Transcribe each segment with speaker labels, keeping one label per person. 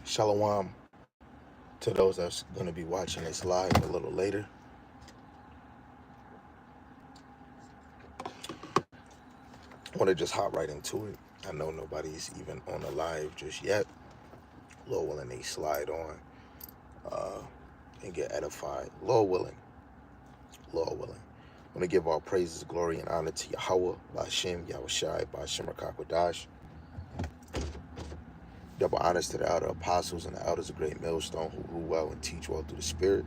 Speaker 1: Shalom to those that's going to be watching this live a little later. I want to just hop right into it. I know nobody's even on the live just yet. Lord willing, they slide on uh, and get edified. Lord willing, Lord willing. I want to give all praises, glory, and honor to Yahweh, Bashem, Yahawashi, Bashem, Rakakwadash. Double honors to the elder apostles and the elders of great millstone who rule well and teach well through the Spirit.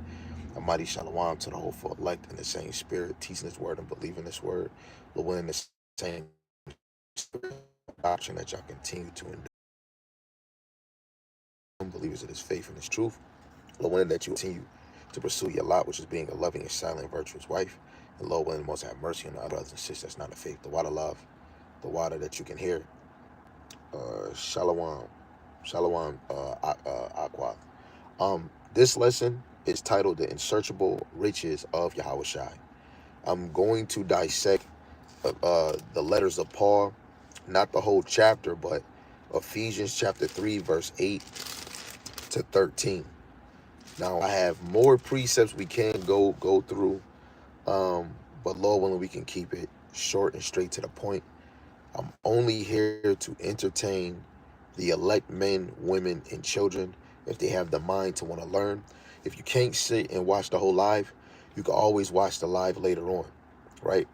Speaker 1: A mighty shalom to the hopeful elect in the same Spirit, teaching His word and believing His word. Lord willing, the same doctrine that y'all continue to endure. Believers of His faith and His truth. Lord willing, that you continue to pursue your lot, which is being a loving and silent, virtuous wife. And Lord willing, most have mercy on the other brothers and sisters that's not of faith. The water love, the water that you can hear. Shalom. Shalom, Aqua. This lesson is titled The Unsearchable Riches of Yahawashi. I'm going to dissect the letters of Paul, not the whole chapter, but Ephesians chapter 3, verse 8 to 13. Now, I have more precepts we can go through, but Lord willing, we can keep it short and straight to the point. I'm only here to entertain the elect men, women, and children if they have the mind to want to learn. If you can't sit and watch the whole live, you can always watch the live later on, right?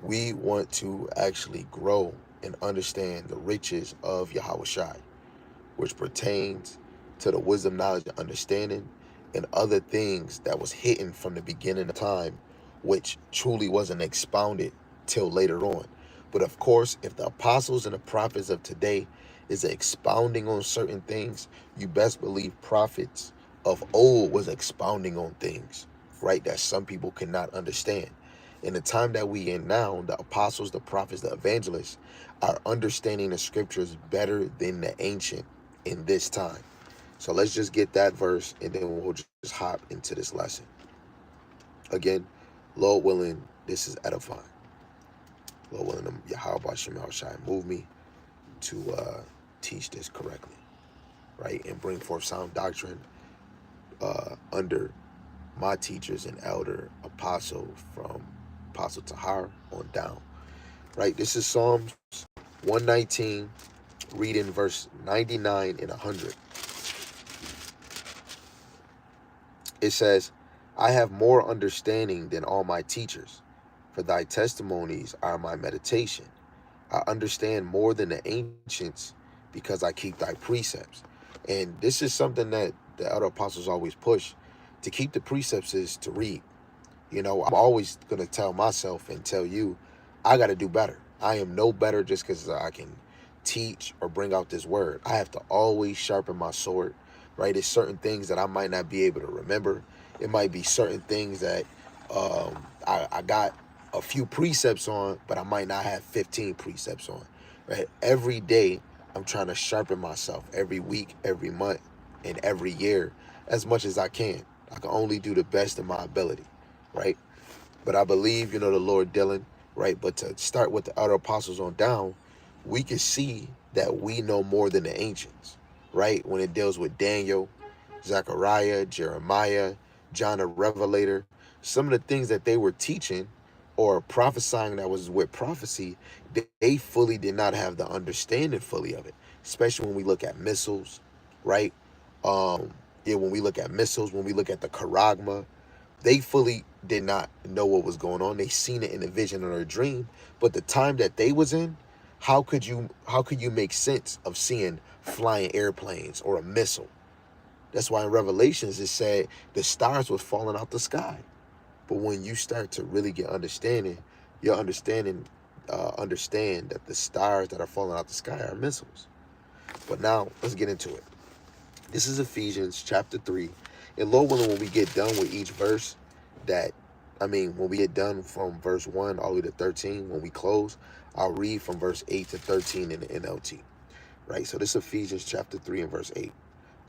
Speaker 1: We want to actually grow and understand the riches of Yahawashi, which pertains to the wisdom, knowledge, and understanding, and other things that was hidden from the beginning of time, which truly wasn't expounded till later on. But of course, if the apostles and the prophets of today is expounding on certain things, you best believe prophets of old was expounding on things, right, that some people cannot understand. In the time that we in now, the apostles, the prophets, the evangelists are understanding the scriptures better than the ancient in this time. So let's just get that verse and then we'll just hop into this lesson. Again, Lord willing, this is edifying. Lord willing, Yahawashi Yahawashi move me to teach this correctly, right? And bring forth sound doctrine under my teachers and elder apostle from Apostle Tahar on down, right? This is Psalms 119, reading verse 99 and 100. It says, I have more understanding than all my teachers, for thy testimonies are my meditation. I understand more than the ancients because I keep thy precepts. And this is something that the other apostles always push. To keep the precepts is to read. You know, I'm always going to tell myself and tell you, I got to do better. I am no better just because I can teach or bring out this word. I have to always sharpen my sword, right? It's certain things that I might not be able to remember. It might be certain things that I got a few precepts on, but I might not have 15 precepts on, right? Every day, I'm trying to sharpen myself every week, every month, and every year as much as I can. I can only do the best of my ability, right? But I believe, the Lord dealing, right? But to start with the other apostles on down, we can see that we know more than the ancients, right? When it deals with Daniel, Zechariah, Jeremiah, John the Revelator, some of the things that they were teaching or prophesying that was with prophecy, they fully did not have the understanding fully of it, especially when we look at missiles, right? When we look at missiles, when we look at the charagma, they fully did not know what was going on. They seen it in a vision or a dream, but the time that they was in, how could you make sense of seeing flying airplanes or a missile? That's why in Revelations it said the stars was falling out the sky. But when you start to really get understanding, you're understand that the stars that are falling out the sky are missiles. But now let's get into it. This is Ephesians chapter 3. And Lord willing, when we get done with each verse, when we get done from verse 1 all the way to 13, when we close, I'll read from verse 8 to 13 in the NLT. Right? So this is Ephesians chapter 3 and verse 8.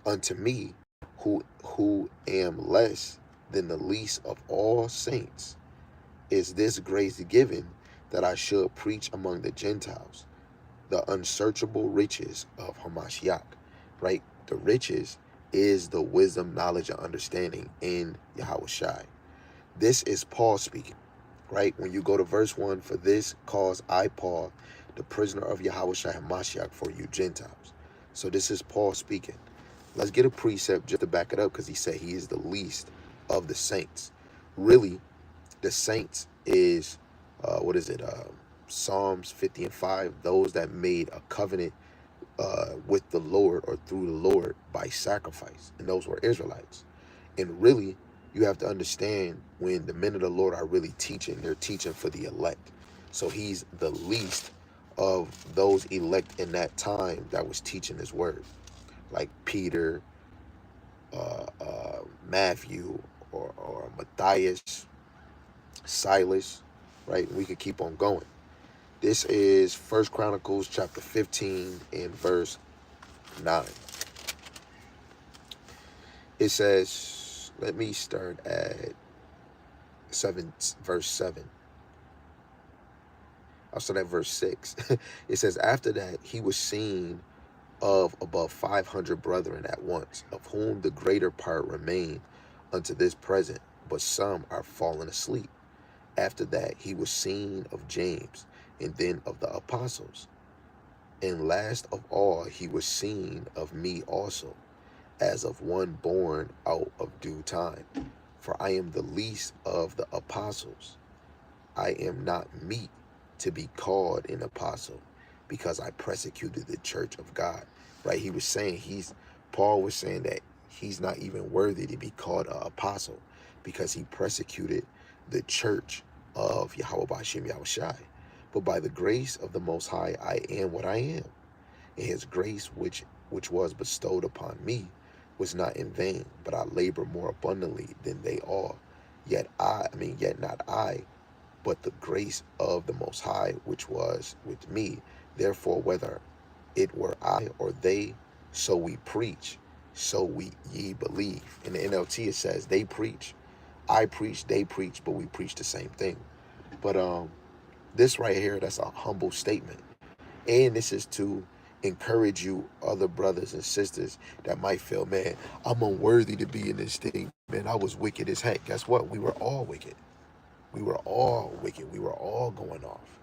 Speaker 1: Unto me, who am less than the least of all saints, is this grace given, that I should preach among the Gentiles the unsearchable riches of Hamashiach, right? The riches is the wisdom, knowledge, and understanding in Yahawashi. This is Paul speaking, right? When you go to verse 1, for this cause I, Paul, the prisoner of Yahawashi Hamashiach, for you Gentiles. So this is Paul speaking. Let's get a precept just to back it up, because he said he is the least of the saints. Really, the saints is, what is it? Psalms 50 and 5, those that made a covenant with the Lord or through the Lord by sacrifice. And those were Israelites. And really, you have to understand when the men of the Lord are really teaching, they're teaching for the elect. So he's the least of those elect in that time that was teaching his word. Like Peter, Matthew, or Matthias, Silas, right? We could keep on going. This is First Chronicles chapter 15 and verse 9. It says, let me start at verse 7. I'll start at verse 6. It says, after that he was seen of above 500 brethren at once, of whom the greater part remain unto this present, but some are fallen asleep. After that he was seen of James, and then of the apostles. And last of all he was seen of me also, as of one born out of due time. For I am the least of the apostles. I am not meet to be called an apostle, because I persecuted the church of God. Right? He was saying, Paul was saying that he's not even worthy to be called an apostle, because he persecuted the church of Yahawashi. But by the grace of the Most High, I am what I am. And his grace, which was bestowed upon me, was not in vain, but I labor more abundantly than they all. Yet not I, but the grace of the Most High, which was with me. Therefore, whether it were I or they, so we preach, so ye believe. In the NLT, it says they preach, I preach, they preach, but we preach the same thing. But this right here, that's a humble statement. And this is to encourage you, other brothers and sisters that might feel, man, I'm unworthy to be in this thing. Man, I was wicked as heck. Guess what? We were all wicked. We were all wicked. We were all going off.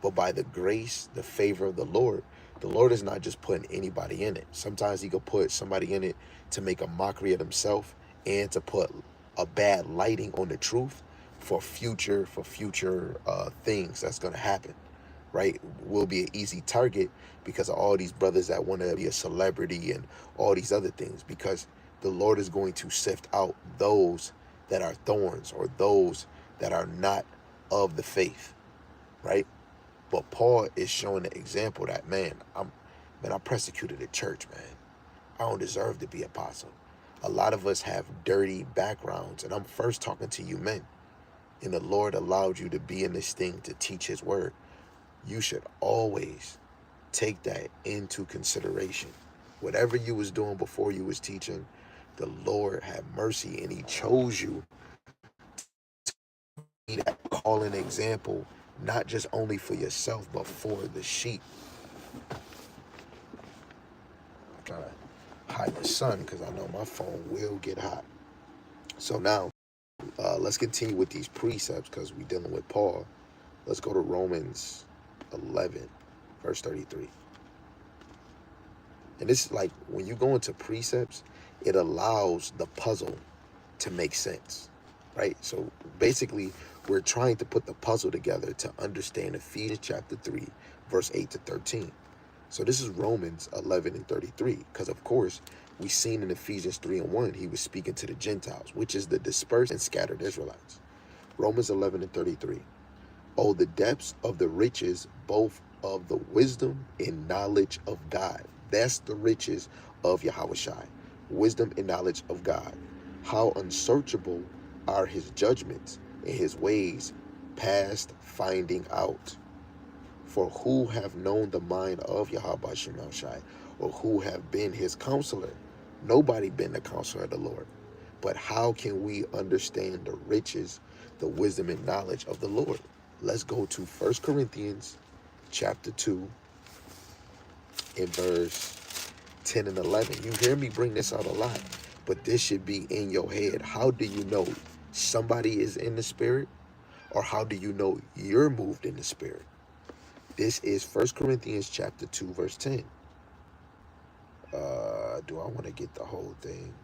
Speaker 1: But by the grace, the favor of the Lord is not just putting anybody in it. Sometimes he could put somebody in it to make a mockery of himself and to put a bad lighting on the truth for future things that's going to happen. Right? Will be an easy target because of all these brothers that want to be a celebrity and all these other things, because the Lord is going to sift out those that are thorns or those that are not of the faith, right? But Paul is showing the example that, I persecuted the church, man. I don't deserve to be apostle. A lot of us have dirty backgrounds, and I'm first talking to you men, and the Lord allowed you to be in this thing to teach his word. You should always take that into consideration. Whatever you was doing before you was teaching, the Lord had mercy and he chose you to be that calling example, not just only for yourself, but for the sheep. I'm trying to hide the sun because I know my phone will get hot. So now, let's continue with these precepts because we're dealing with Paul. Let's go to Romans 11, verse 33. And this is like, when you go into precepts, it allows the puzzle to make sense, right? So basically, we're trying to put the puzzle together to understand Ephesians chapter 3, verse 8 to 13. So this is Romans 11 and 33, because of course, we seen in Ephesians 3 and 1, he was speaking to the Gentiles, which is the dispersed and scattered Israelites. Romans 11 and 33. Oh, the depths of the riches, both of the wisdom and knowledge of God. That's the riches of Yahawashi, wisdom and knowledge of God. How unsearchable are his judgments and his ways past finding out. For who have known the mind of Yahawashi, or who have been his counselor? Nobody been the counselor of the Lord. But how can we understand the riches, the wisdom and knowledge of the Lord? Let's go to 1 Corinthians chapter 2 in verse 10 and 11. You hear me bring this out a lot, but this should be in your head. How do you know somebody is in the spirit, or how do you know you're moved in the spirit? This is 1 Corinthians chapter 2, verse 10. Do I want to get the whole thing?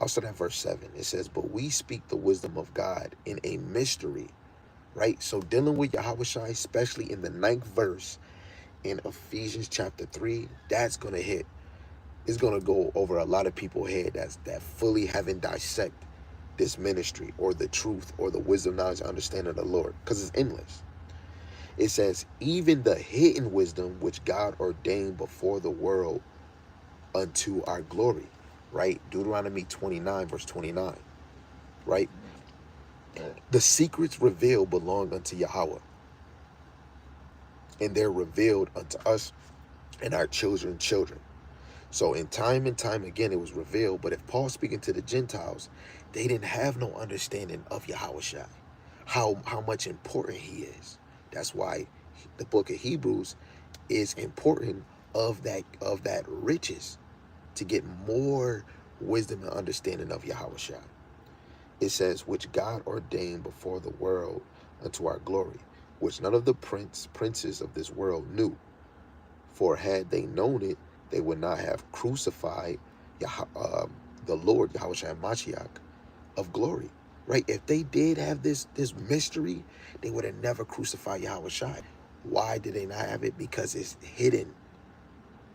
Speaker 1: I'll start at verse 7. It says, but we speak the wisdom of God in a mystery, right? So dealing with Yahawashi, especially in the 9th verse in Ephesians chapter 3, that's going to hit. It's going to go over a lot of people's head that fully haven't dissect this ministry or the truth or the wisdom, knowledge, understanding of the Lord, because it's endless. It says, even the hidden wisdom which God ordained before the world unto our glory, right? Deuteronomy 29, verse 29, right? The secrets revealed belong unto Yahweh, and they're revealed unto us and our children's children. So in time and time again, it was revealed. But if Paul's speaking to the Gentiles, they didn't have no understanding of Yahawashi, how much important he is. That's why the book of Hebrews is important of that riches, to get more wisdom and understanding of Yahawashi. It says, which God ordained before the world unto our glory, which none of the princes of this world knew. For had they known it, they would not have crucified the Lord, Yahawashi Mashiach, of glory. Right? If they did have this mystery, they would have never crucified Yahawashi. Why did they not have it? Because it's hidden.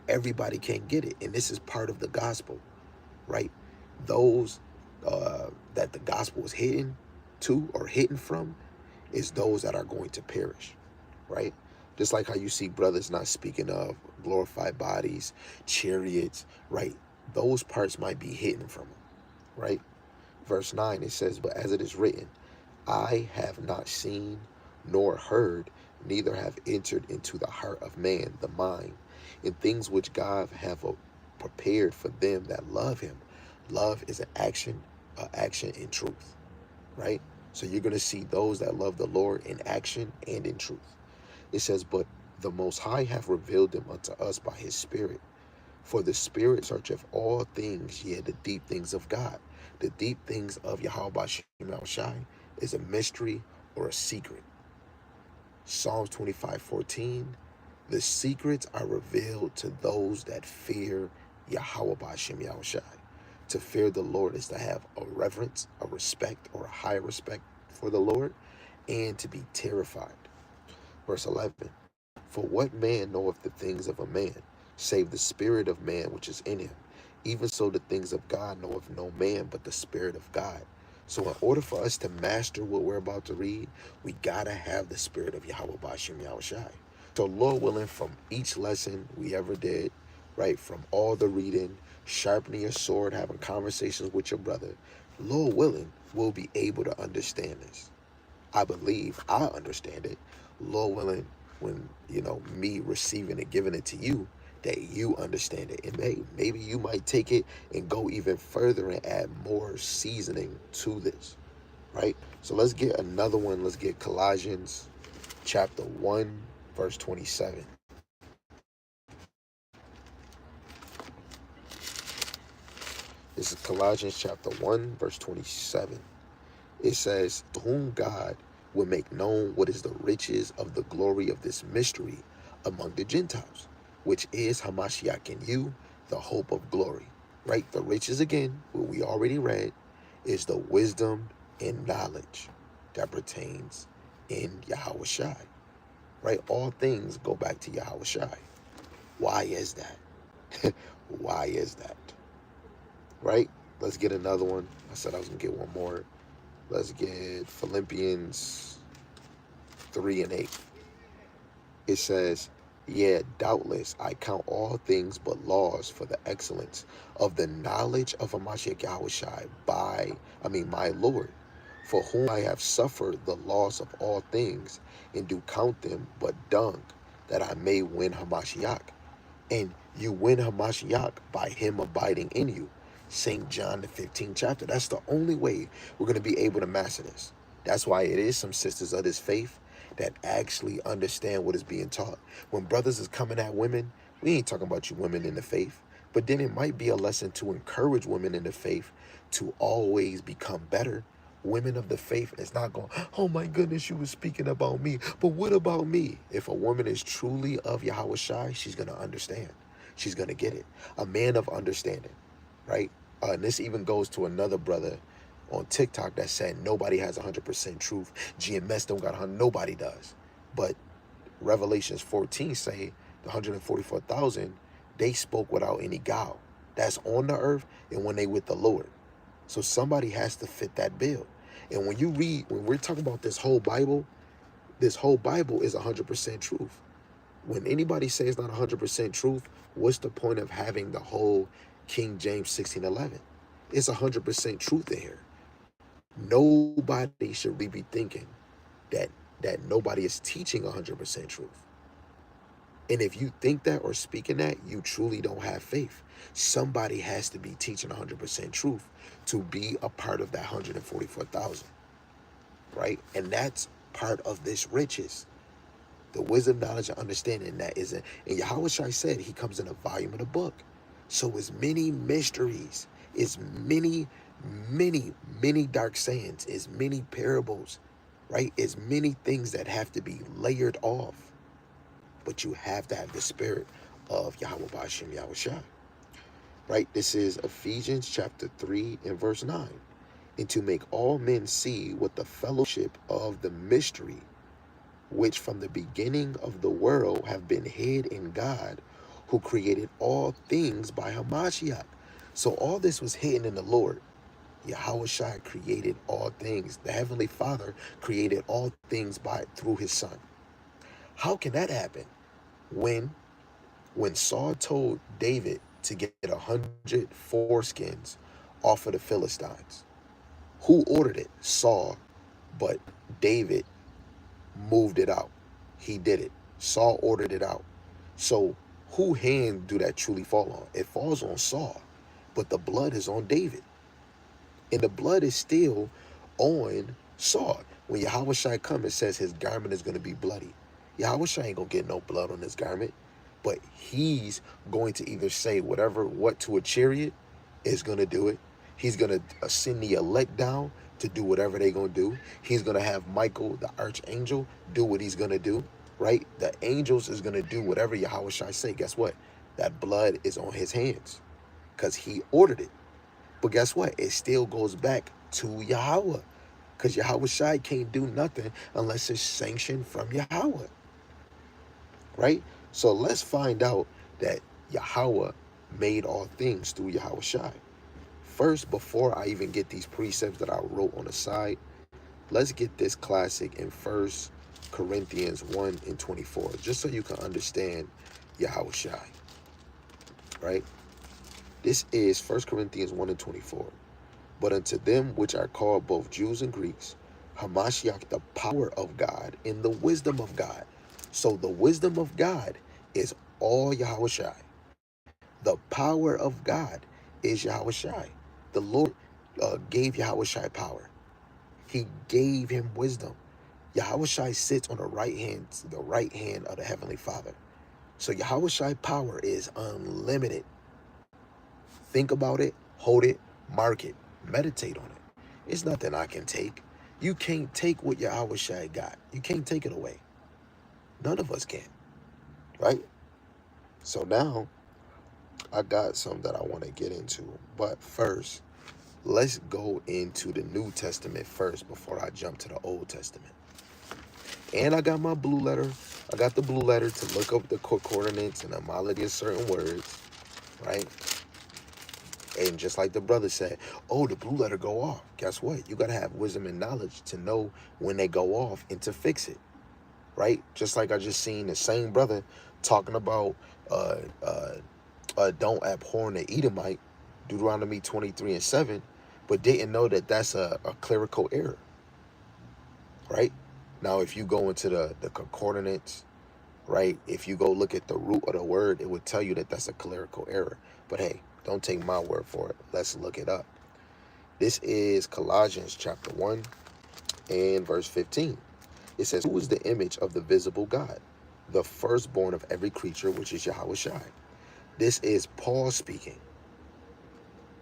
Speaker 1: Everybody can't get it. And this is part of the gospel, right? Those that the gospel is hidden to or hidden from is those that are going to perish, right? Just like how you see brothers not speaking of glorified bodies, chariots, right? Those parts might be hidden from them, right? Verse 9, it says, but as it is written, I have not seen nor heard, neither have entered into the heart of man the mind, in things which God have prepared for them that love him. Love is an action in truth, right? So you're going to see those that love the Lord in action and in truth. It says, but the Most High hath revealed them unto us by his Spirit. For the Spirit searcheth all things, yea, the deep things of God. The deep things of Yahawashi is a mystery or a secret. Psalms 25:14, the secrets are revealed to those that fear Yahawashi. To fear the Lord is to have a reverence, a respect, or a high respect for the Lord, and to be terrified. Verse 11, for what man knoweth the things of a man, save the spirit of man which is in him? Even so the things of God knoweth no man but the Spirit of God. So in order for us to master what we're about to read, we gotta have the Spirit of Yahweh Bashim Yahawashi. So Lord willing, from each lesson we ever did, right, from all the reading, sharpening your sword, having conversations with your brother, Lord willing, we'll be able to understand this. I believe I understand it. Lord willing, when, me receiving it, giving it to you, that you understand it. And maybe you might take it and go even further and add more seasoning to this, right? So let's get another one. Let's get Colossians chapter 1, verse 27. This is Colossians chapter 1, verse 27. It says, to whom God will make known what is the riches of the glory of this mystery among the Gentiles, which is Hamashiach in you, the hope of glory. Right? The riches, again, what we already read, is the wisdom and knowledge that pertains in Yahawashi. Right? All things go back to Yahawashi. Why is that? Why is that? Right? Let's get another one. I said I was going to get one more. Let's get Philippians 3 and 8. It says, yeah, doubtless I count all things but loss for the excellence of the knowledge of Hamashiach Yahawashi my Lord, for whom I have suffered the loss of all things, and do count them but dung, that I may win Hamashiach. And you win Hamashiach by him abiding in you. St. John, the 15th chapter. That's the only way we're going to be able to master this. That's why it is some sisters of this faith that actually understand what is being taught. When brothers is coming at women, we ain't talking about you women in the faith, but then it might be a lesson to encourage women in the faith to always become better. Women of the faith is not going, oh my goodness, you were speaking about me, but what about me? If a woman is truly of Yahawashi, she's going to understand. She's going to get it. A man of understanding, right? And this even goes to another brother on TikTok that said nobody has 100% truth. GMS don't got 100. Nobody does. But Revelations 14 say the 144,000, they spoke without any guile. That's on the earth and when they with the Lord. So somebody has to fit that bill. And when you read, when we're talking about this whole Bible is 100% truth. When anybody says it's not 100% truth, what's the point of having the whole King James 1611? It's 100% truth in here. Nobody should really be thinking that nobody is teaching 100% truth. And if you think that or speaking that, you truly don't have faith. Somebody has to be teaching 100% truth to be a part of that 144,000, right? And that's part of this riches. The wisdom, knowledge, and understanding that isn't. And Yahawashi said he comes in a volume of the book. So it's many mysteries. It's many, many dark sayings. It's many parables, right? It's many things that have to be layered off. But you have to have the spirit of Yahweh Bashim Yahawashi, right? This is Ephesians chapter 3 and verse 9. And to make all men see what the fellowship of the mystery which from the beginning of the world have been hid in God, who created all things by Hamashiach. So all this was hidden in the Lord. Yahawashi created all things. The Heavenly Father created all things through his Son. How can that happen? When Saul told David to get 100 foreskins off of the Philistines, who ordered it? Saul, but David moved it out. He did it. Saul ordered it out. So who hand do that truly fall on? It falls on Saul, but the blood is on David. And the blood is still on Saul. When Yahawashi comes, it says his garment is going to be bloody. Yahawashi ain't going to get no blood on his garment, but he's going to either say what to a chariot is going to do it. He's going to send the elect down to do whatever they're going to do. He's going to have Michael, the archangel, do what he's going to do, right? The angels is going to do whatever Yahawashi say. Guess what? That blood is on his hands because he ordered it. But guess what? It still goes back to Yahweh because Yahawashi can't do nothing unless it's sanctioned from Yahweh, right? So let's find out that Yahweh made all things through Yahawashi. First, before I even get these precepts that I wrote on the side, let's get this classic in 1 Corinthians 1 and 24, just so you can understand Yahawashi, right? This is 1 Corinthians 1 and 24. But unto them which are called both Jews and Greeks, Hamashiach, the power of God and the wisdom of God. So the wisdom of God is all Yahawashi. The power of God is Yahawashi. The Lord gave Yahawashi power. He gave him wisdom. Yahawashi sits on the right hand of the Heavenly Father. So Yahawashi power is unlimited. Think about it, hold it, mark it, meditate on it. It's nothing I can take. You can't take what Yahawashi got. You can't take it away. None of us can, right? So now I got some that I want to get into. But first, let's go into the New Testament first before I jump to the Old Testament. And I got my blue letter. I got the blue letter to look up the coordinates and homology of certain words, right? And just like the brother said, oh, the blue letter go off. Guess what? You got to have wisdom and knowledge to know when they go off and to fix it, right? Just like I just seen the same brother talking about don't abhor the Edomite, Deuteronomy 23 and 7, but didn't know that that's a clerical error, right? Now, if you go into the concordance, right, if you go look at the root of the word, it would tell you that that's a clerical error. But hey, don't take my word for it. Let's look it up. This is Colossians chapter 1 and verse 15. It says, who is the image of the visible God? The firstborn of every creature, which is Yahawashi. This is Paul speaking.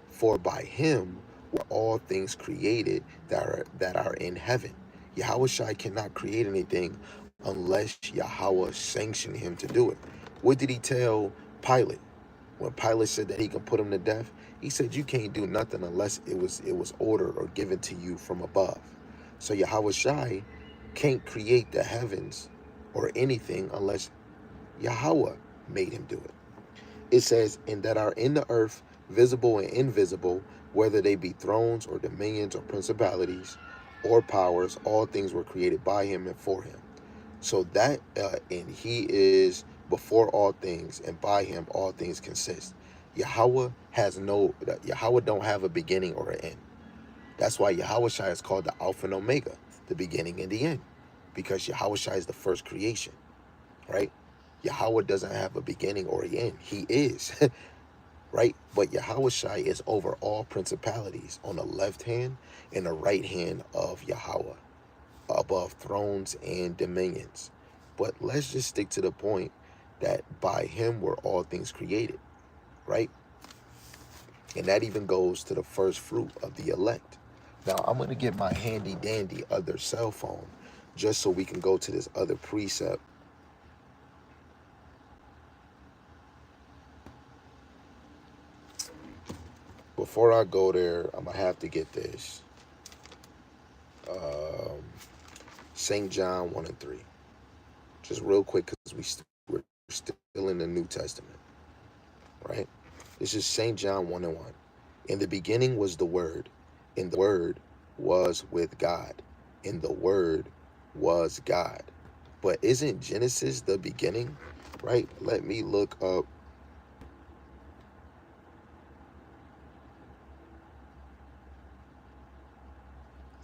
Speaker 1: For by him were all things created that are in heaven. Yahawashi cannot create anything unless Yahweh sanctioned him to do it. What did he tell Pilate? When Pilate said that he can put him to death, he said you can't do nothing unless it was ordered or given to you from above. So Yahawashi can't create the heavens or anything unless Yahweh made him do it. It says, and that are in the earth, visible and invisible, whether they be thrones or dominions or principalities or powers, all things were created by him and for him. So that, and he is before all things, and by him all things consist. Yahweh Yahweh don't have a beginning or an end. That's why Yahawashi is called the Alpha and Omega, the beginning and the end, because Yahawashi is the first creation, right? Yahweh doesn't have a beginning or an end. He is, right? But Yahawashi is over all principalities on the left hand and the right hand of Yahweh, above thrones and dominions. But let's just stick to the point that by him were all things created, right? And that even goes to the first fruit of the elect. Now, I'm going to get my handy dandy other cell phone just so we can go to this other precept. Before I go there, I'm going to have to get this. St. John 1 and 3. Just real quick, because we're still in the New Testament, right? This is St. John 1 and 1. In the beginning was the Word, and the Word was with God, and the Word was God. But isn't Genesis the beginning, right? Let me look up.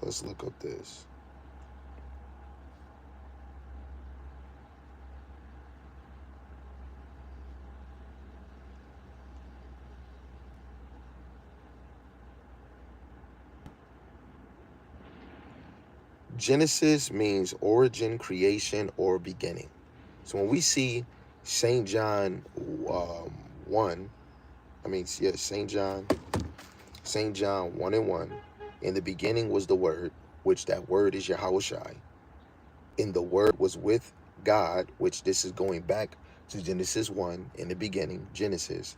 Speaker 1: Let's look up this. Genesis means origin, creation, or beginning. So when we see St. John 1, St. John 1 and 1, in the beginning was the Word, which that Word is Yahawashi. And the Word was with God, which this is going back to Genesis 1, in the beginning, Genesis.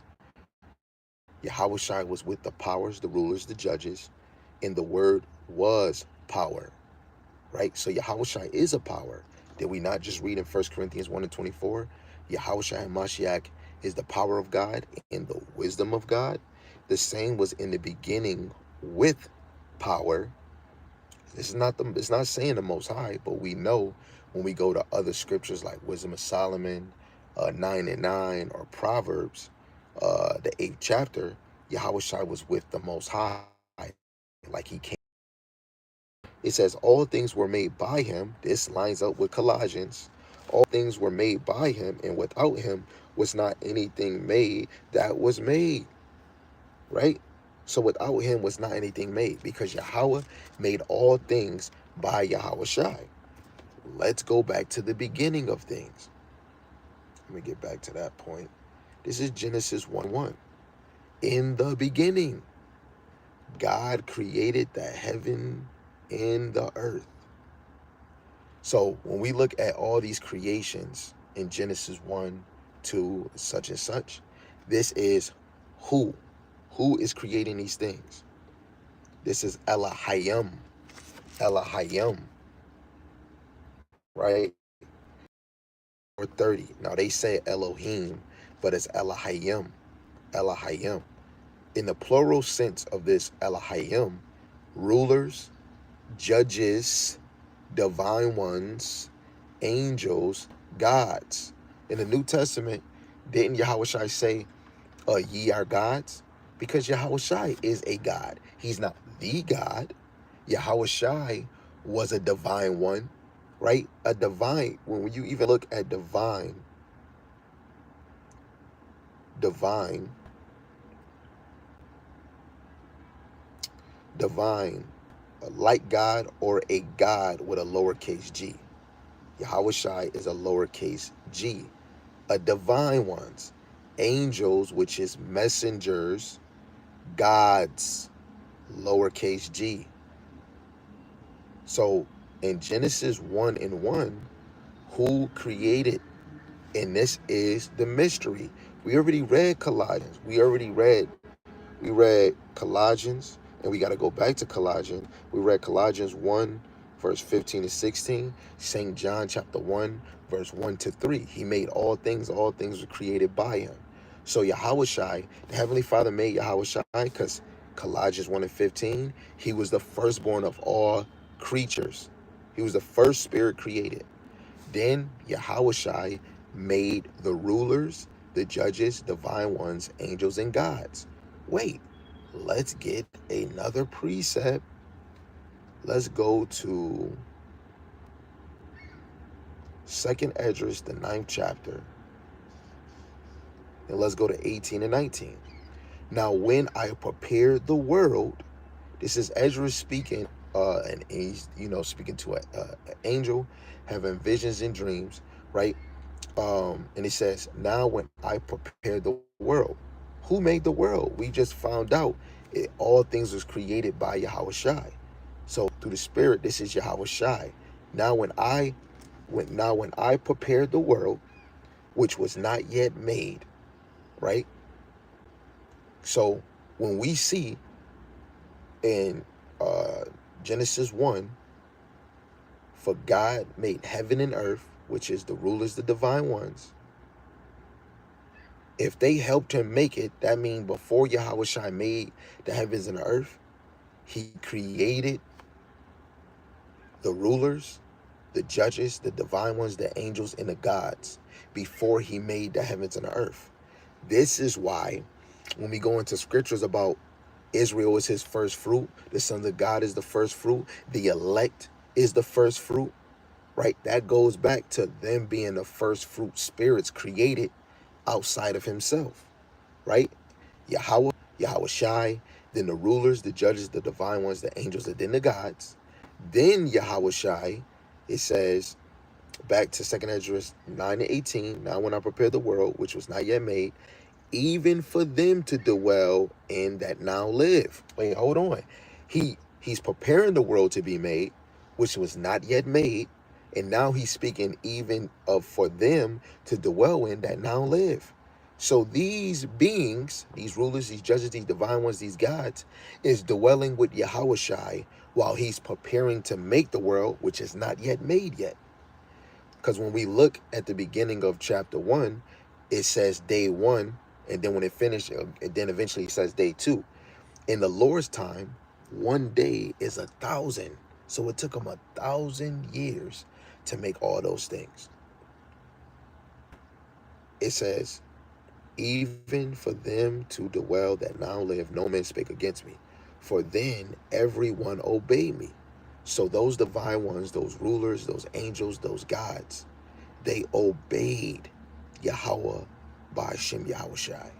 Speaker 1: Yahawashi was with the powers, the rulers, the judges, and the Word was power. Right? So Yahawashi is a power. Did we not just read in 1 Corinthians 1 and 24? Yahawashi and Mashiach is the power of God and the wisdom of God. The same was in the beginning with power. It's not saying the Most High, but we know when we go to other scriptures like Wisdom of Solomon, 9 and 9, or Proverbs, the 8th chapter, Yahawashi was with the Most High, like he came. It says all things were made by him. This lines up with Colossians. All things were made by him, and without him was not anything made that was made. Right? So without him was not anything made, because Yahweh made all things by Yahawashi. Let's go back to the beginning of things. Let me get back to that point. This is Genesis 1:1. In the beginning, God created the heaven and the earth. So when we look at all these creations in Genesis 1, 2, such and such, this is who? Who is creating these things? This is Elohim. Elohim. Right? Or 30. Now they say Elohim, but it's Elohim. Elohim. In the plural sense of this Elohim, rulers, judges, divine ones, angels, gods. In the New Testament, didn't Yahawashi say, ye are gods? Because Yahawashi is a God. He's not the God. Yahawashi was a divine one, right? A divine, when you even look at divine, like God, or a God with a lowercase g. Yahawashi is a lowercase g. A divine ones, angels, which is messengers, gods, lowercase g. So in Genesis 1 and 1, who created? And this is the mystery. We already read Colossians. We read Colossians, and we got to go back to Colossians. We read Colossians 1, verse 15 to 16. St. John chapter 1, verse 1 to 3. He made all things were created by him. So Yahawashi, the Heavenly Father made Yahawashi because Colossians 1 and 15, he was the firstborn of all creatures. He was the first spirit created. Then Yahawashi made the rulers, the judges, divine ones, angels, and gods. Wait, let's get another precept. Let's go to 2nd Esdras, the 9th chapter. And let's go to 18 and 19. Now, when I prepared the world, this is Ezra speaking, and he's, speaking to an angel, having visions and dreams, right? And he says, now when I prepared the world, who made the world? We just found out all things was created by Yahawashi. So through the Spirit, this is Yahawashi. Now when I prepared the world, which was not yet made, right? So when we see in Genesis 1, for God made heaven and earth, which is the rulers, the divine ones. If they helped him make it, that means before Yahawashi made the heavens and the earth, he created the rulers, the judges, the divine ones, the angels, and the gods before he made the heavens and the earth. This is why when we go into scriptures about Israel is his first fruit, the sons of God is the first fruit, the elect is the first fruit, right? That goes back to them being the first fruit spirits created outside of himself, right? Yahawashi, then the rulers, the judges, the divine ones, the angels, and then the gods. Then Yahawashi, it says, back to 2nd Esdras 9 and 18, now when I prepared the world, which was not yet made, even for them to dwell in that now live. Wait, hold on. He's preparing the world to be made, which was not yet made, and now he's speaking even of for them to dwell in that now live. So these beings, these rulers, these judges, these divine ones, these gods, is dwelling with Yahawashi while he's preparing to make the world, which is not yet made yet. Because when we look at the beginning of chapter 1, it says day 1, and then when it finished, and then eventually it says day 2. In the Lord's time, 1 day is 1,000. So it took him 1,000 years to make all those things. It says, even for them to dwell that now live, no man spake against me. For then everyone obeyed me. So those divine ones, those rulers, those angels, those gods, they obeyed Yahweh by Shem Yahawashi.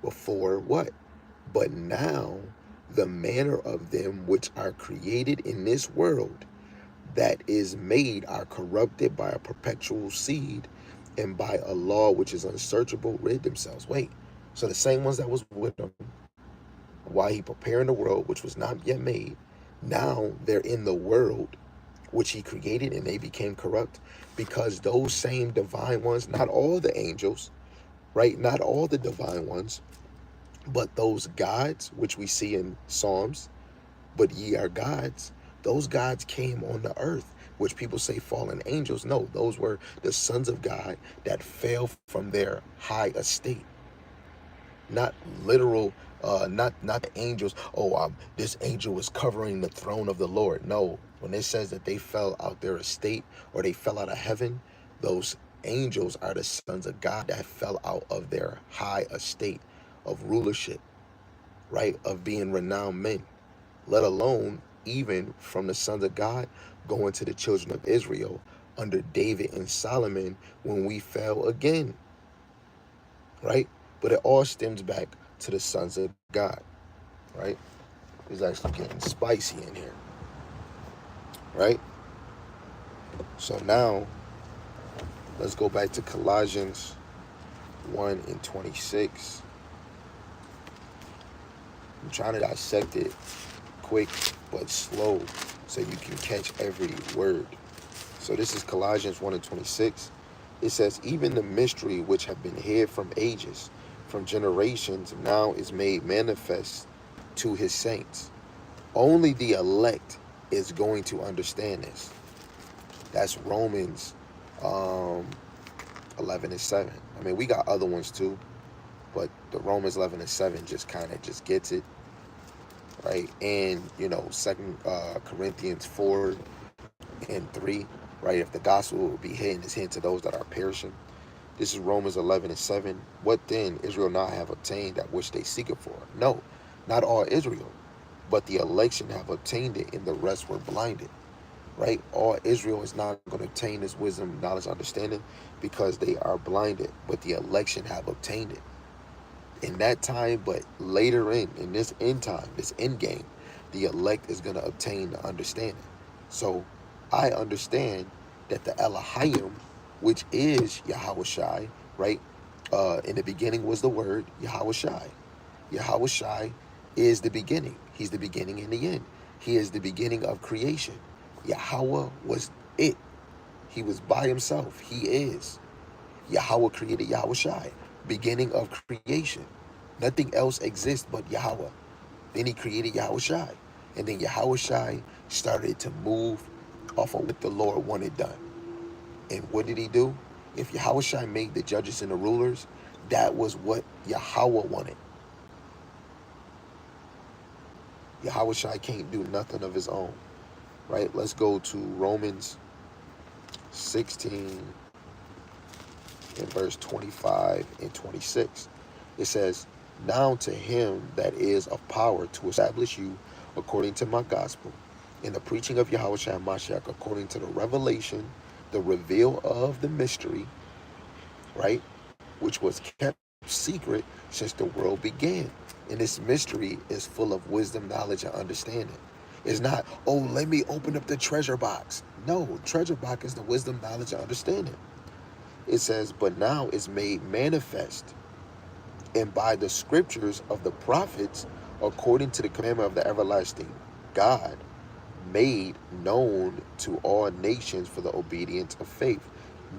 Speaker 1: Before what? But now the manner of them which are created in this world that is made are corrupted by a perpetual seed and by a law which is unsearchable rid themselves. Wait, so the same ones that was with him while he preparing the world which was not yet made, now they're in the world which he created and they became corrupt because those same divine ones, not all the angels, right? Not all the divine ones, but those gods, which we see in Psalms, but ye are gods, those gods came on the earth, which people say fallen angels. No, those were the sons of God that fell from their high estate. Not literal, not the angels. Oh, this angel was covering the throne of the Lord. No, when it says that they fell out their estate or they fell out of heaven, those angels are the sons of God that fell out of their high estate of rulership, right? Of being renowned men, let alone even from the sons of God going to the children of Israel under David and Solomon when we fell again, right? But it all stems back to the sons of God, right? It's actually getting spicy in here, right? So now Let's go back to Colossians 1 and 26. I'm trying to dissect it quick but slow so you can catch every word. So this is Colossians 1 and 26. It says, even the mystery which have been hid from ages, from generations, now is made manifest to his saints. Only the elect is going to understand this. That's Romans 11 and 7. I mean, we got other ones too, but the Romans 11 and 7 just kind of just gets it, right? And, you know, Second Corinthians 4 and 3, right? If the gospel will be hidden, is hidden to those that are perishing. This is Romans 11 and 7. What then? Israel not have obtained that which they seek it for? No, not all Israel, but the election have obtained it, and the rest were blinded, right? All Israel is not going to obtain this wisdom, knowledge, understanding because they are blinded, but the election have obtained it. In that time, but later in this end time, this end game, the elect is going to obtain the understanding. So I understand that the Elohim, which is Yahawashi, right? In the beginning was the word Yahawashi. Yahawashi is the beginning. He's the beginning and the end. He is the beginning of creation. Yahweh was it. He was by himself. He is. Yahweh created Yahawashi, beginning of creation. Nothing else exists but Yahweh. Then he created Yahawashi. And then Yahawashi started to move off of what the Lord wanted done. And what did he do? If Yahawashi made the judges and the rulers, that was what Yahweh wanted. Yahawashi can't do nothing of his own, right? Let's go to Romans 16 and verse 25 and 26. It says, now to him that is of power to establish you according to my gospel, in the preaching of Yahawashi Mashiach, according to the revelation, the reveal of the mystery, right, which was kept secret since the world began. And this mystery is full of wisdom, knowledge, and understanding. It's not, oh, let me open up the treasure box. No, treasure box is the wisdom, knowledge, and understanding. It says, but now is made manifest, and by the scriptures of the prophets, according to the commandment of the everlasting God, made known to all nations for the obedience of faith.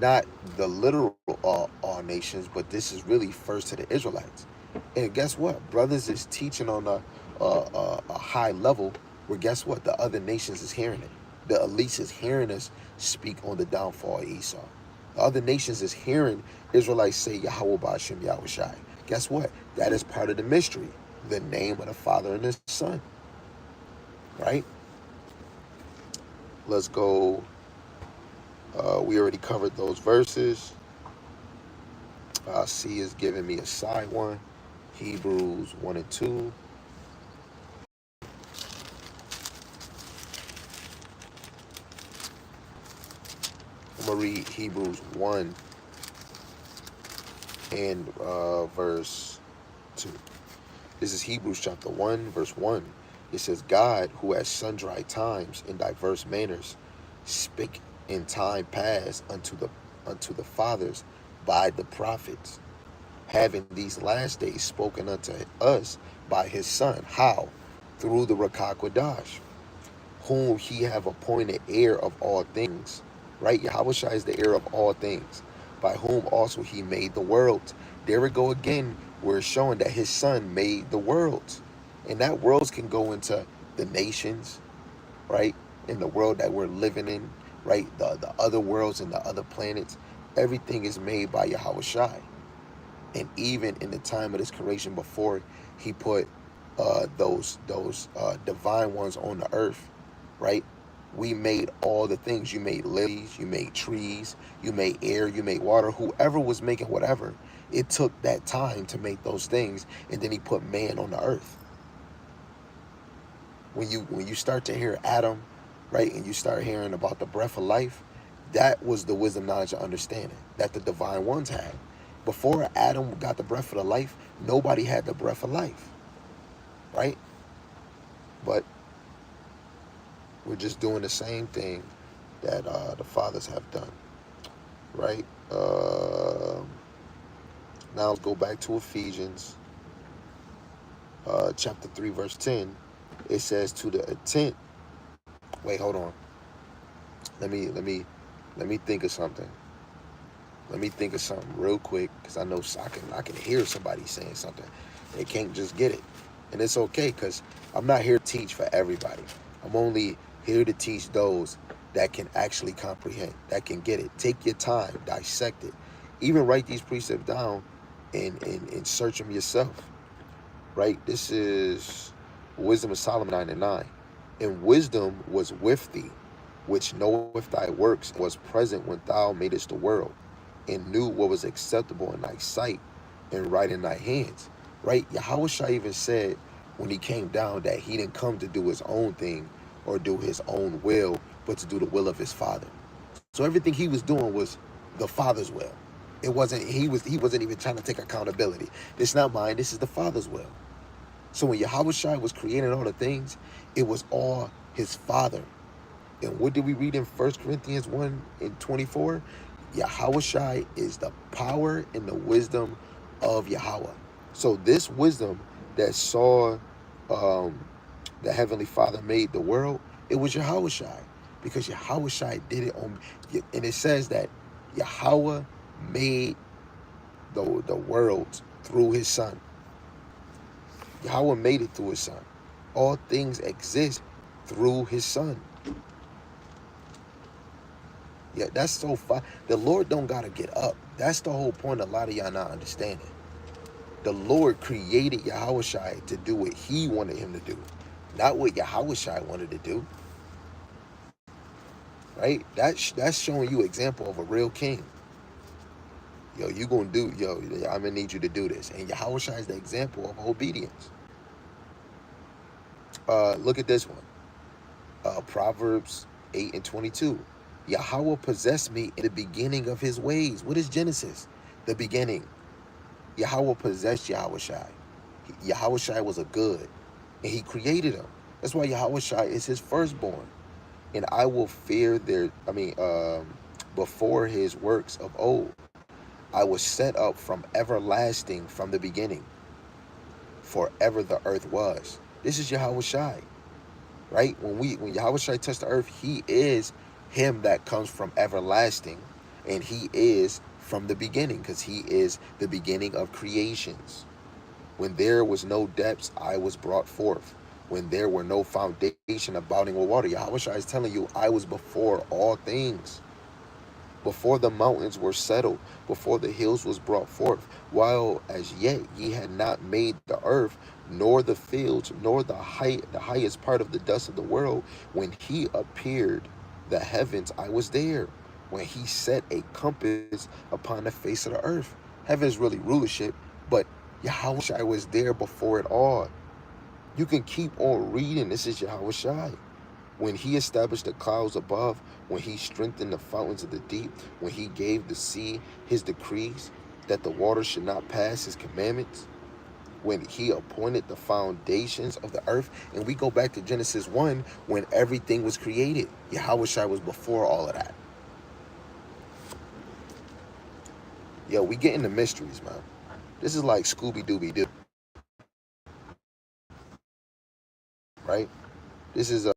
Speaker 1: Not the literal all nations, but this is really first to the Israelites. And guess what? Brothers is teaching on a high level where guess what? The other nations is hearing it. The elites is hearing us speak on the downfall of Esau. The other nations is hearing Israelites say Yahweh Ba'ashem Yahawashi. Guess what? That is part of the mystery. The name of the Father and the Son. Right? Let's go. We already covered those verses. C is giving me a side one. Hebrews 1 and 2. I'm going to read Hebrews 1 and verse 2. This is Hebrews chapter 1, verse 1. It says, God, who at sundry times in diverse manners spake in time past unto the fathers by the prophets, having these last days spoken unto us by his Son. How? Through the Rakah Kodash, whom he have appointed heir of all things. Right? Yahawashi is the heir of all things, by whom also he made the worlds. There we go again. We're showing that his Son made the worlds. And that worlds can go into the nations, right? In the world that we're living in, right? The other worlds and the other planets. Everything is made by Yahawashi. And even in the time of this creation before he put those divine ones on the earth, right? We made all the things. You made lilies, you made trees, you made air, you made water. Whoever was making whatever, it took that time to make those things, and then he put man on the earth. When you start to hear Adam, right, and you start hearing about the breath of life, that was the wisdom, knowledge, and understanding that the divine ones had. Before Adam got the breath of the life, nobody had the breath of life, right? But we're just doing the same thing that the fathers have done. right? Now let's go back to Ephesians, chapter 3, verse 10. It says, to the intent. Wait, hold on. Let me let me let me think of something. Let me think of something real quick, because I know I can hear somebody saying something. They can't just get it, and it's okay, because I'm not here to teach for everybody. I'm only here to teach those that can actually comprehend, that can get it. Take your time, dissect it, even write these precepts down, and search them yourself. Right? This is Wisdom of Solomon 9:9. And wisdom was with thee, which knoweth thy works, and was present when thou madest the world, and knew what was acceptable in thy sight, and right in thy hands. Right? Yahawashi even said when he came down that he didn't come to do his own thing or do his own will, but to do the will of his father. So everything he was doing was the father's will. It wasn't he wasn't even trying to take accountability. This is not mine, this is the father's will. So when Yahawashi was creating all the things, it was all his father. And what did we read in 1 Corinthians 1 and 24? Yahawashi is the power and the wisdom of Yahweh. So this wisdom that saw um, the Heavenly Father made the world, it was Yahawashi. Because Yahawashi did it on, and it says that Yahweh made the world through his son. Yahweh made it through his son. All things exist through his son. Yeah, that's so far. The Lord don't gotta get up. That's the whole point. A lot of y'all not understanding. The Lord created Yahawashi to do what he wanted him to do, not what Yahawashi wanted to do. Right? That's showing you example of a real king. Yo, you gonna do, yo, I'm gonna need you to do this. And Yahawashi is the example of obedience. Look at this one. Proverbs 8 and 22. Yahweh possessed me in the beginning of his ways. What is Genesis? The beginning. Yahweh possessed Yahawashi. Yahawashi was a good, and he created him. That's why Yahawashi is his firstborn. And I will fear before his works of old. I was set up from everlasting, from the beginning. Forever the earth was. This is Yahawashi. Right? When Yahawashi touched the earth, he is him that comes from everlasting, and he is from the beginning, because he is the beginning of creations. When there was no depths, I was brought forth. When there were no foundation abounding with water, Yahawashi is telling you, I was before all things. Before the mountains were settled, before the hills was brought forth, while as yet ye had not made the earth, nor the fields, nor the highest part of the dust of the world, when he appeared the heavens, I was there. When he set a compass upon the face of the earth. Heaven is really rulership, but Yahawashi was there before it all. You can keep on reading. This is Yahawashi. When he established the clouds above, when he strengthened the fountains of the deep, when he gave the sea his decrees, that the waters should not pass his commandments, when he appointed the foundations of the earth. And we go back to Genesis 1, when everything was created. Yahawashi was before all of that. Yo, we get into mysteries, man. This is like Scooby-Dooby-Doo, right? This is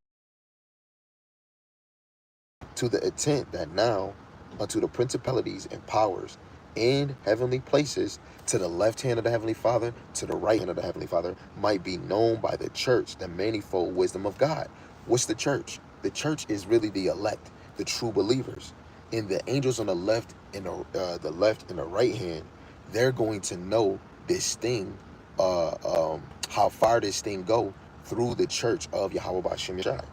Speaker 1: to the intent that now unto the principalities and powers in heavenly places, to the left hand of the Heavenly Father, to the right hand of the Heavenly Father, might be known by the church the manifold wisdom of God. What's the church? The church is really the elect, the true believers. And the angels on the left and the left and the right hand, they're going to know this thing, how far this thing go through the church of Yahweh B'Shem Yeshai.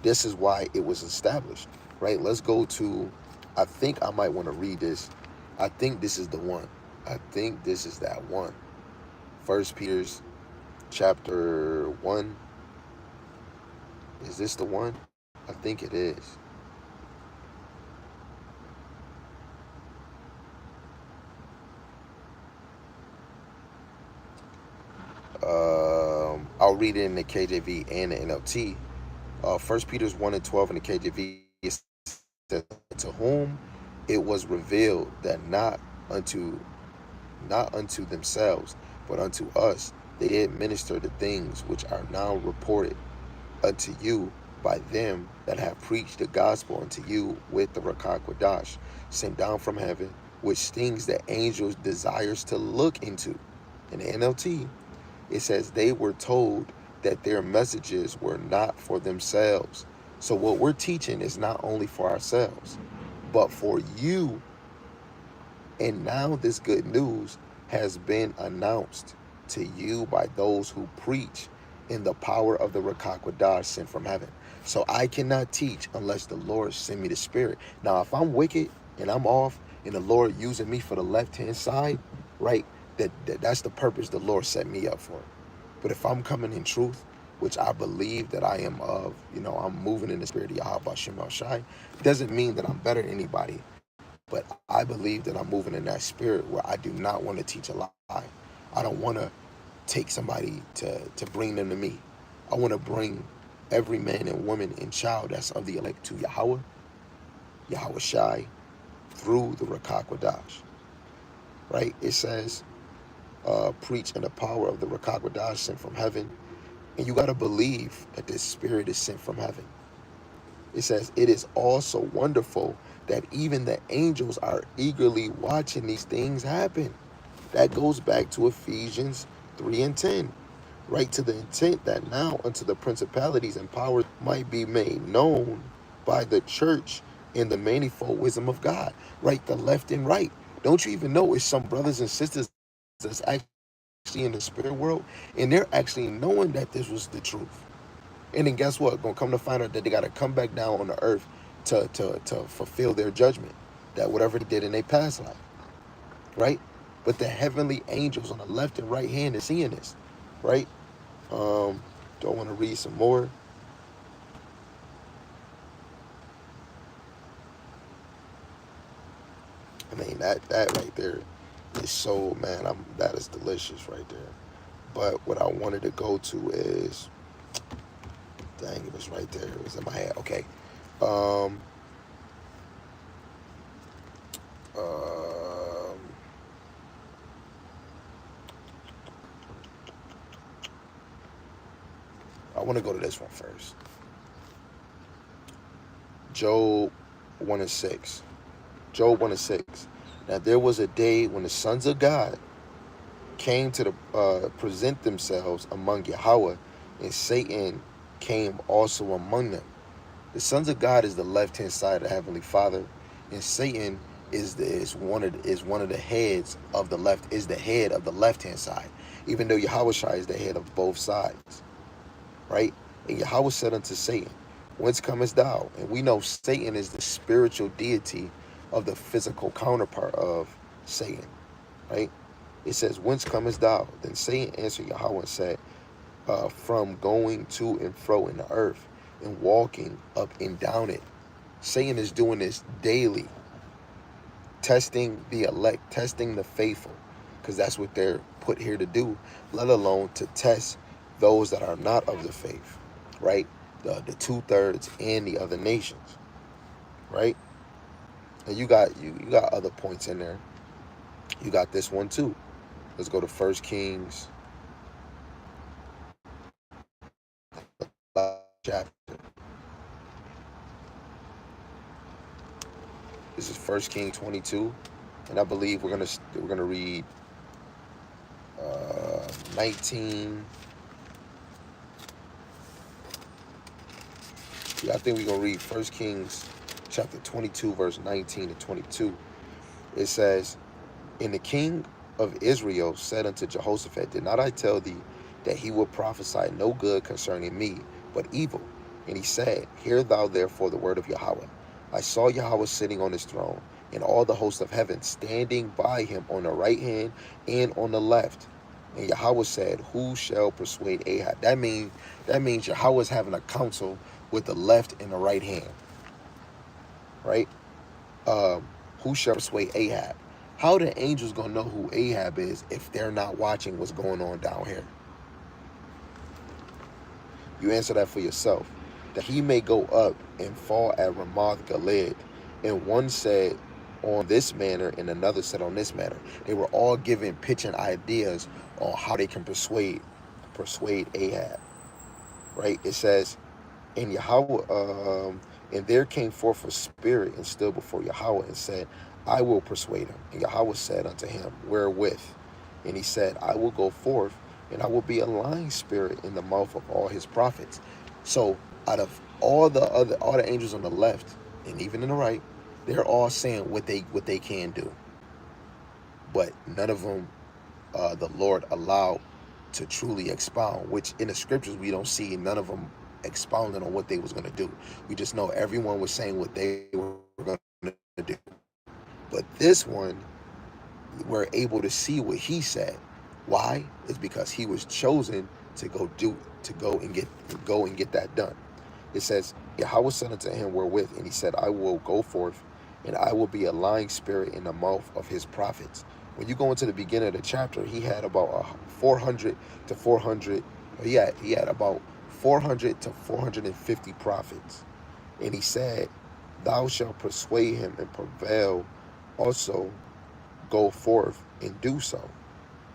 Speaker 1: This is why it was established, right? Let's go to, I think I might want to read this. I think this is the one. I think this is that one. First Peter's chapter 1. Is this the one? I think it is. I'll read it in the KJV and the NLT. First Peter's 1 and 12 in the KJV says, to whom it was revealed that unto not unto themselves, but unto us they did minister the things which are now reported unto you by them that have preached the gospel unto you with the Rakak Wadash, sent down from heaven, which things that angels desires to look into. In the NLT, it says they were told that their messages were not for themselves. So what we're teaching is not only for ourselves, but for you. And now this good news has been announced to you by those who preach in the power of the Rakakwadah sent from heaven. So I cannot teach unless the Lord send me the Spirit. Now, if I'm wicked and I'm off and the Lord using me for the left-hand side, right, that's the purpose the Lord set me up for. But if I'm coming in truth, which I believe that I am of, I'm moving in the spirit of Yahawashi, doesn't mean that I'm better than anybody. But I believe that I'm moving in that spirit where I do not want to teach a lie. I don't want to take somebody to bring them to me. I want to bring every man and woman and child that's of the elect to Yahawashi, through the Rakakwadash. Right? It says, preach in the power of the Rakakwadash sent from heaven. And you got to believe that this spirit is sent from heaven. It says, it is also wonderful that even the angels are eagerly watching these things happen. That goes back to Ephesians 3 and 10, right? To the intent that now unto the principalities and powers might be made known by the church in the manifold wisdom of God, right? The left and right. Don't you even know it's some brothers and sisters that's actually in the spirit world, and they're actually knowing that this was the truth. And then guess what? Gonna come to find out that they got to come back down on the earth to fulfill their judgment, that whatever they did in their past life, right? But the heavenly angels on the left and right hand is seeing this, right? Do I want to read some more? I mean, that right there is so, man, that is delicious right there. But what I wanted to go to is, dang, it was right there. It was in my head. Okay. Um, I want to go to this one first. Job 1 and 6. Job 1 and 6. Now there was a day when the sons of God came to present themselves among Yahweh, and Satan came also among them. The sons of God is the left-hand side of the Heavenly Father, and Satan is one of the heads of the left, is the head of the left-hand side, even though Yahawashi is the head of both sides, right? And Yahweh said unto Satan, whence comest thou? And we know Satan is the spiritual deity of the physical counterpart of Satan, right? It says, whence comest thou? Then Satan answered Yahweh and said, from going to and fro in the earth and walking up and down it. Satan is doing this daily, testing the elect, testing the faithful, because that's what they're put here to do, let alone to test those that are not of the faith, right? The 2/3 and the other nations, right? And you got other points in there. You got this one too. Let's go to 1 Kings chapter. This is 1 Kings 22, and I believe we're gonna read 19. Yeah, I think we're gonna read 1 Kings chapter 22, verse 19 to 22. It says, and the king of Israel said unto Jehoshaphat, did not I tell thee that he will prophesy no good concerning me, but evil? And he said, hear thou therefore the word of Yahweh. I saw Yahweh sitting on his throne, and all the hosts of heaven standing by him on the right hand and on the left. And Yahweh said, who shall persuade Ahab? That means Yahweh is having a council with the left and the right hand, right? Who shall persuade Ahab? How the angels gonna know who Ahab is if they're not watching what's going on down here? You answer that for yourself. That he may go up and fall at Ramoth Gilead. And one said on this manner, and another said on this manner. They were all giving pitching ideas on how they can persuade Ahab. Right? It says, and and there came forth a spirit and stood before Yahweh and said, I will persuade him. And Yahweh said unto him, wherewith? And he said, I will go forth, and I will be a lying spirit in the mouth of all his prophets. So out of all the angels on the left and even in the right, they're all saying what they can do, but none of them the Lord allowed to truly expound. Which in the scriptures we don't see none of them expounding on what they was going to do. We just know everyone was saying what they were going to do. But this one, we're able to see what he said. Why? It's because he was chosen to go and get that done. It says, Yahweh said unto him wherewith, and he said, I will go forth, and I will be a lying spirit in the mouth of his prophets. When you go into the beginning of the chapter, he had about 400 to 400. He had about 400 to 450 prophets, and he said, Thou shalt persuade him and prevail also go forth and do so.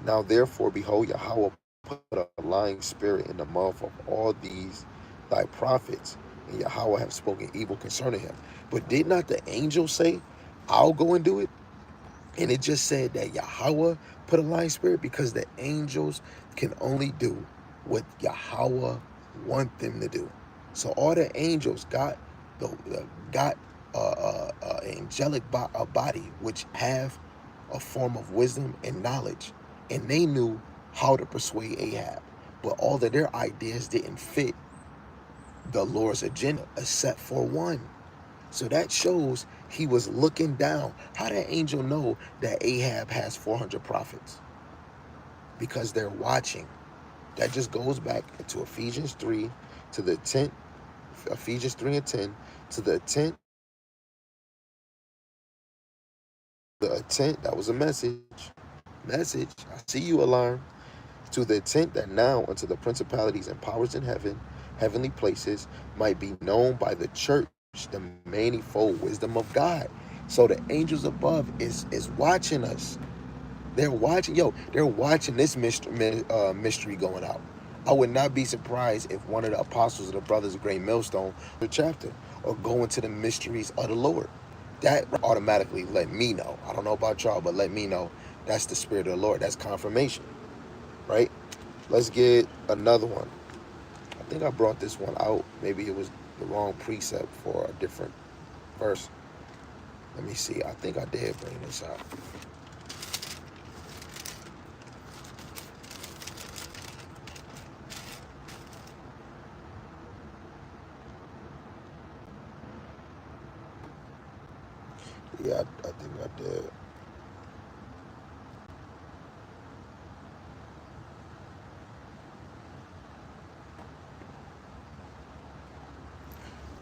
Speaker 1: Now therefore, behold, Yahweh put a lying spirit in the mouth of all these thy prophets, and Yahweh have spoken evil concerning him. But did not the angel say, I'll go and do it? And it just said that Yahweh put a lying spirit, because the angels can only do what Yahweh want them to do. So all the angels got angelic body, which have a form of wisdom and knowledge, and they knew how to persuade Ahab. But all of their ideas didn't fit the Lord's agenda, except for one. So that shows he was looking down. How did angel know that Ahab has 400 prophets? Because they're watching. That just goes back to Ephesians 3 to the 10th, Ephesians 3 and 10 to the 10th. The intent, that was a message. I see you, alarm. To the intent that now unto the principalities and powers in heaven, heavenly places, might be known by the church the manifold wisdom of God. So the angels above is watching us. They're watching, they're watching this mystery going out. I would not be surprised if one of the apostles of the Brothers of Great Millstone, the chapter, or go into the mysteries of the Lord. That automatically let me know. I don't know about y'all, but let me know that's the Spirit of the Lord. That's confirmation, right? Let's get another one. I think I brought this one out. Maybe it was the wrong precept for a different verse. Let me see. I think I did bring this out. Yeah, I think I did.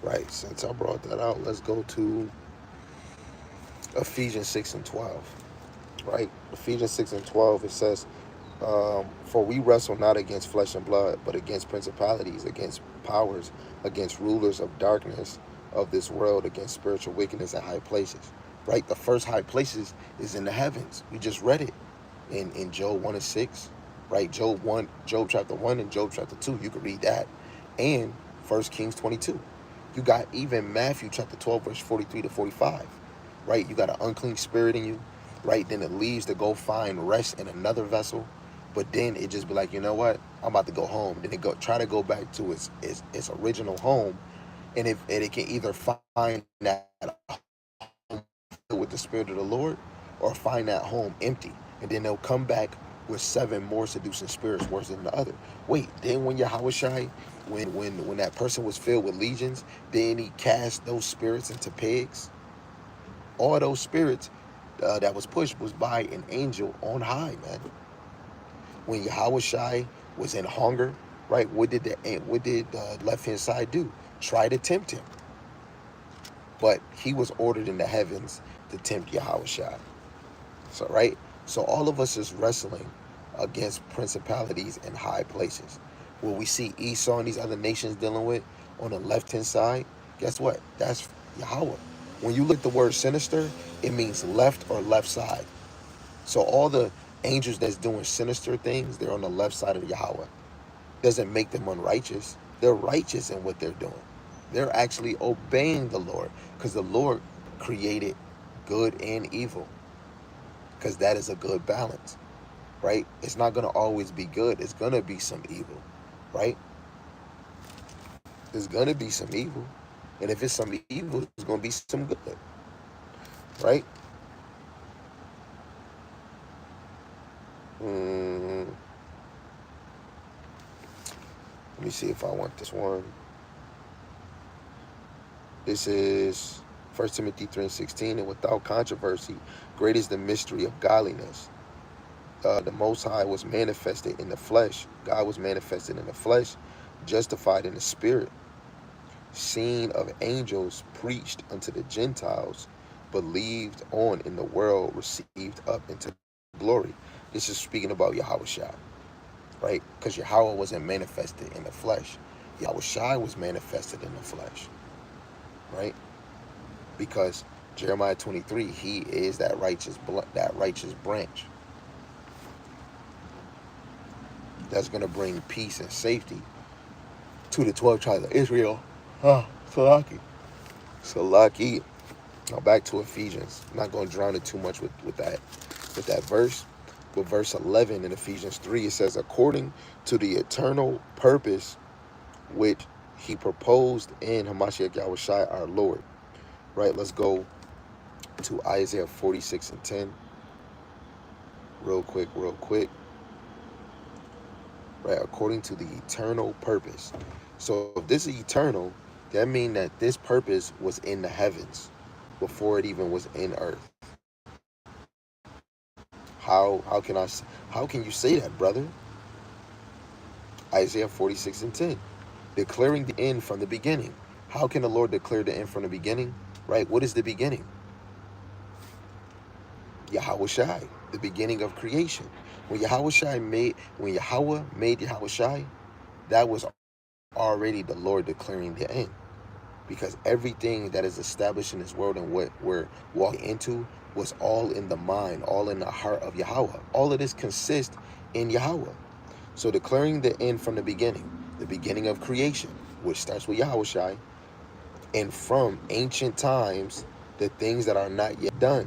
Speaker 1: Right, since I brought that out, let's go to Ephesians 6 and 12. Right? Ephesians 6 and 12, it says, for we wrestle not against flesh and blood, but against principalities, against powers, against rulers of darkness of this world, against spiritual wickedness in high places. Right? The first high places is in the heavens. We just read it in Job 1 and 6. Right? Job chapter 1 and Job chapter 2. You can read that. And 1 Kings 22. You got even Matthew chapter 12, verse 43 to 45. Right? You got an unclean spirit in you. Right? Then it leaves to go find rest in another vessel. But then it just be like, you know what? I'm about to go home. Then it try to go back to its original home. And it can either find that home with the Spirit of the Lord, or find that home empty. And then they'll come back with 7 more seducing spirits worse than the other. Wait, then when Yahawashi, when that person was filled with legions, then he cast those spirits into pigs? All those spirits that was pushed was by an angel on high, man. When Yahawashi was in hunger, right? What did the left hand side do? Try to tempt him, but he was ordered in the heavens to tempt Yahawashi. So right, so all of us is wrestling against principalities in high places. What we see Esau and these other nations dealing with on the left hand side, guess what? That's Yahweh. When you look at the word sinister, it means left or left side. So all the angels that's doing sinister things, they're on the left side of Yahweh. Doesn't make them unrighteous. They're righteous in what they're doing. They're actually obeying the Lord, because the Lord created good and evil, because that is a good balance, right? It's not going to always be good. It's going to be some evil, right? There's going to be some evil. And if it's some evil, it's going to be some good, right? Let me see if I want this one. This is 1 Timothy 3:16. And without controversy, great is the mystery of godliness. The Most High was manifested in the flesh. God was manifested in the flesh, justified in the spirit, seen of angels, preached unto the Gentiles, believed on in the world, received up into glory. This is speaking about Yahawashi, right? Because Yahweh wasn't manifested in the flesh. Yahawashi was manifested in the flesh, right? Because Jeremiah 23, he is that righteous branch that's going to bring peace and safety to the 12 tribes of Israel. Salaki. Now back to Ephesians. I'm not going to drown it too much with that verse. But verse 11 in Ephesians 3, it says, according to the eternal purpose which he proposed in Hamashiach Yahawashi our Lord. Right, let's go to Isaiah 46:10. Real quick. Right, according to the eternal purpose. So if this is eternal, that means that this purpose was in the heavens before it even was in earth. How can you say that, brother? Isaiah 46:10, declaring the end from the beginning. How can the Lord declare the end from the beginning? Right? What is the beginning? Yahawashi, the beginning of creation. When Yahweh made Yahawashi, that was already the Lord declaring the end. Because everything that is established in this world and what we're walking into was all in the mind, all in the heart of Yahweh. All of this consists in Yahweh. So declaring the end from the beginning of creation, which starts with Yahawashi, and from ancient times, the things that are not yet done,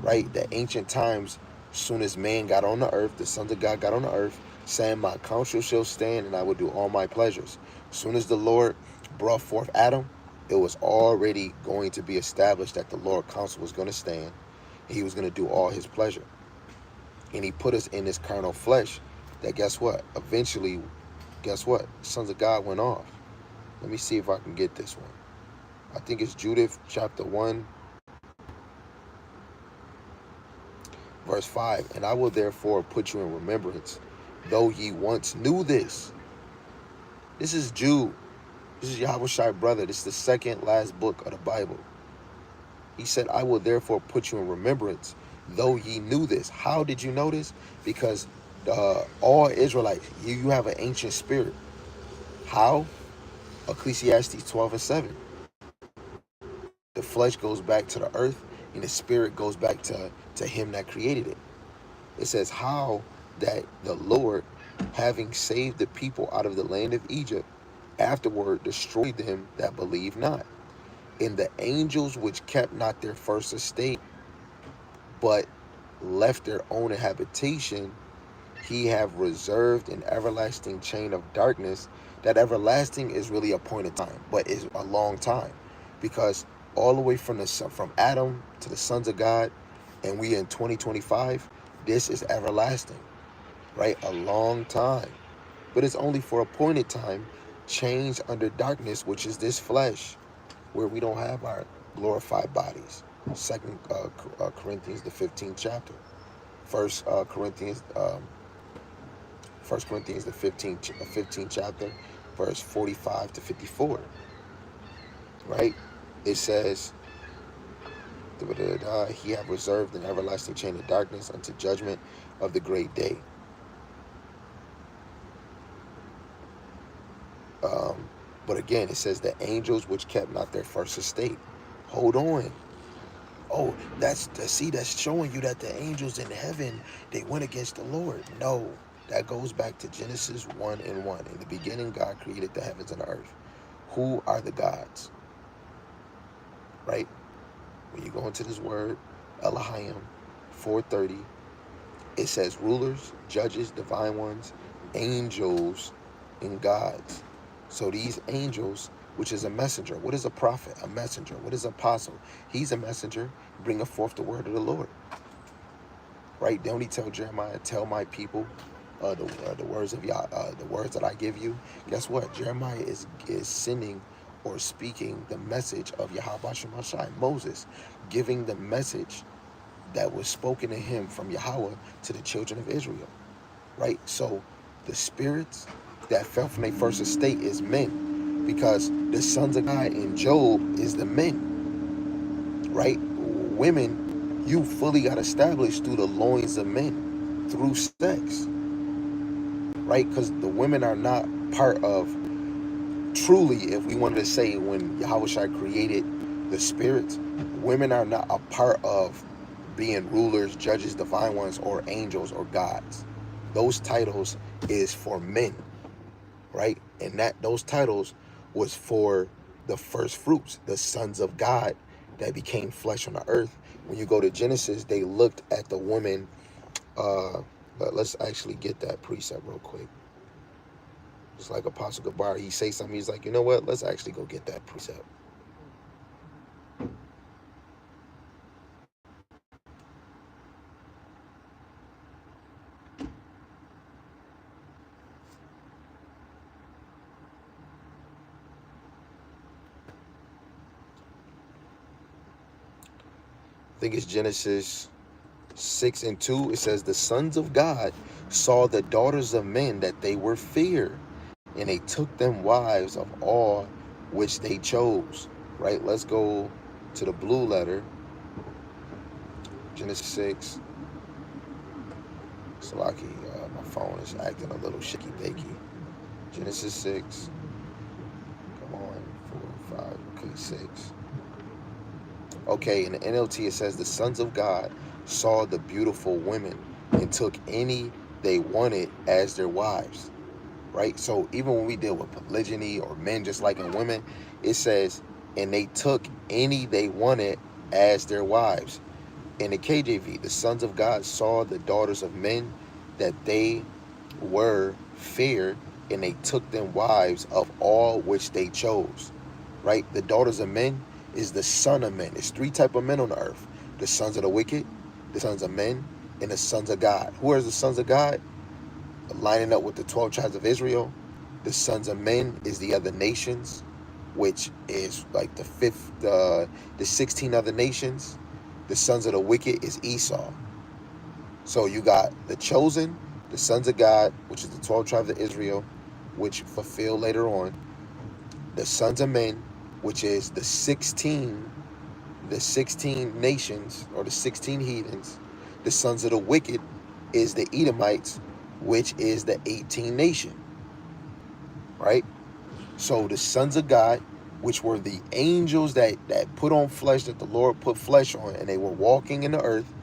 Speaker 1: right? The ancient times, soon as man got on the earth, the sons of God got on the earth, saying, my counsel shall stand and I will do all my pleasures. Soon as the Lord brought forth Adam, it was already going to be established that the Lord's counsel was going to stand. He was going to do all his pleasure. And he put us in this carnal flesh that, guess what? Eventually, guess what? The sons of God went off. Let me see if I can get this one. I think it's Judith chapter 1, verse 5. And I will therefore put you in remembrance, though ye once knew this. This is Jude. This is Yahawashi brother. This is the second last book of the Bible. He said, I will therefore put you in remembrance, though ye knew this. How did you know this? Because all Israelites, you have an ancient spirit. How? Ecclesiastes 12:7. The flesh goes back to the earth, and the spirit goes back to him that created it. It says how that the Lord, having saved the people out of the land of Egypt, afterward destroyed them that believe not. And the angels which kept not their first estate, but left their own habitation, he have reserved an everlasting chain of darkness. That everlasting is really a point of time, but is a long time, because all the way from Adam to the sons of God, and we in 2025, this is everlasting, right? A long time, but it's only for a appointed time, changed under darkness, which is this flesh, where we don't have our glorified bodies. Second Corinthians, the 15th chapter. First Corinthians, the 15th chapter, verse 45 to 54. Right? It says, he have reserved an everlasting chain of darkness unto judgment of the great day. But again, it says the angels which kept not their first estate. Hold on. Oh, that's showing you that the angels in heaven, they went against the Lord. No, that goes back to Genesis 1 and 1. In the beginning, God created the heavens and the earth. Who are the gods? Right? When you go into this word, Elohim 4:30, it says rulers, judges, divine ones, angels, and gods. So these angels, which is a messenger. What is a prophet? A messenger. What is an apostle? He's a messenger, bringing forth the word of the Lord. Right? Don't he tell Jeremiah, tell my people the words of Yah, the words that I give you? Guess what? Jeremiah is sending or speaking the message of Yahawashi Mashai, Moses, giving the message that was spoken to him from Yahweh to the children of Israel. Right? So the spirits that fell from their first estate is men, because the sons of God in Job is the men. Right? Women, you fully got established through the loins of men, through sex. Right? Because the women are not part of, truly, if we wanted to say when Yahawashi created the spirits, women are not a part of being rulers, judges, divine ones, or angels or gods. Those titles is for men, right? And that those titles was for the first fruits, the sons of God that became flesh on the earth. When you go to Genesis, they looked at the woman. Let's actually get that precept real quick. Just like Apostle Gabar, he say something, he's like, you know what? Let's actually go get that precept. I think it's Genesis 6 and 2. It says, the sons of God saw the daughters of men that they were fair, and they took them wives of all which they chose. Right? Let's go to the blue letter. Genesis 6. Salaki, my phone is acting a little shaky-bakey. Genesis 6. Come on, 4, 5, okay, 6. Okay, in the NLT it says, the sons of God saw the beautiful women and took any they wanted as their wives. Right? So even when we deal with polygyny or men just like in women, it says, and they took any they wanted as their wives. In the KJV, the sons of God saw the daughters of men that they were fair, and they took them wives of all which they chose. Right? The daughters of men is the son of men. It's three type of men on the earth: the sons of the wicked, the sons of men, and the sons of God. Who are the sons of God? Lining up with the 12 tribes of Israel. The sons of men is the other nations, which is like the 16 other nations. The sons of the wicked is Esau. So you got the chosen, the sons of God, which is the 12 tribes of Israel, which fulfill later on. The sons of men, which is the 16 nations, or the 16 heathens. The sons of the wicked is the Edomites, which is the 18 nation. Right? So the sons of God, which were the angels that put on flesh, that the Lord put flesh on, and they were walking in the earth,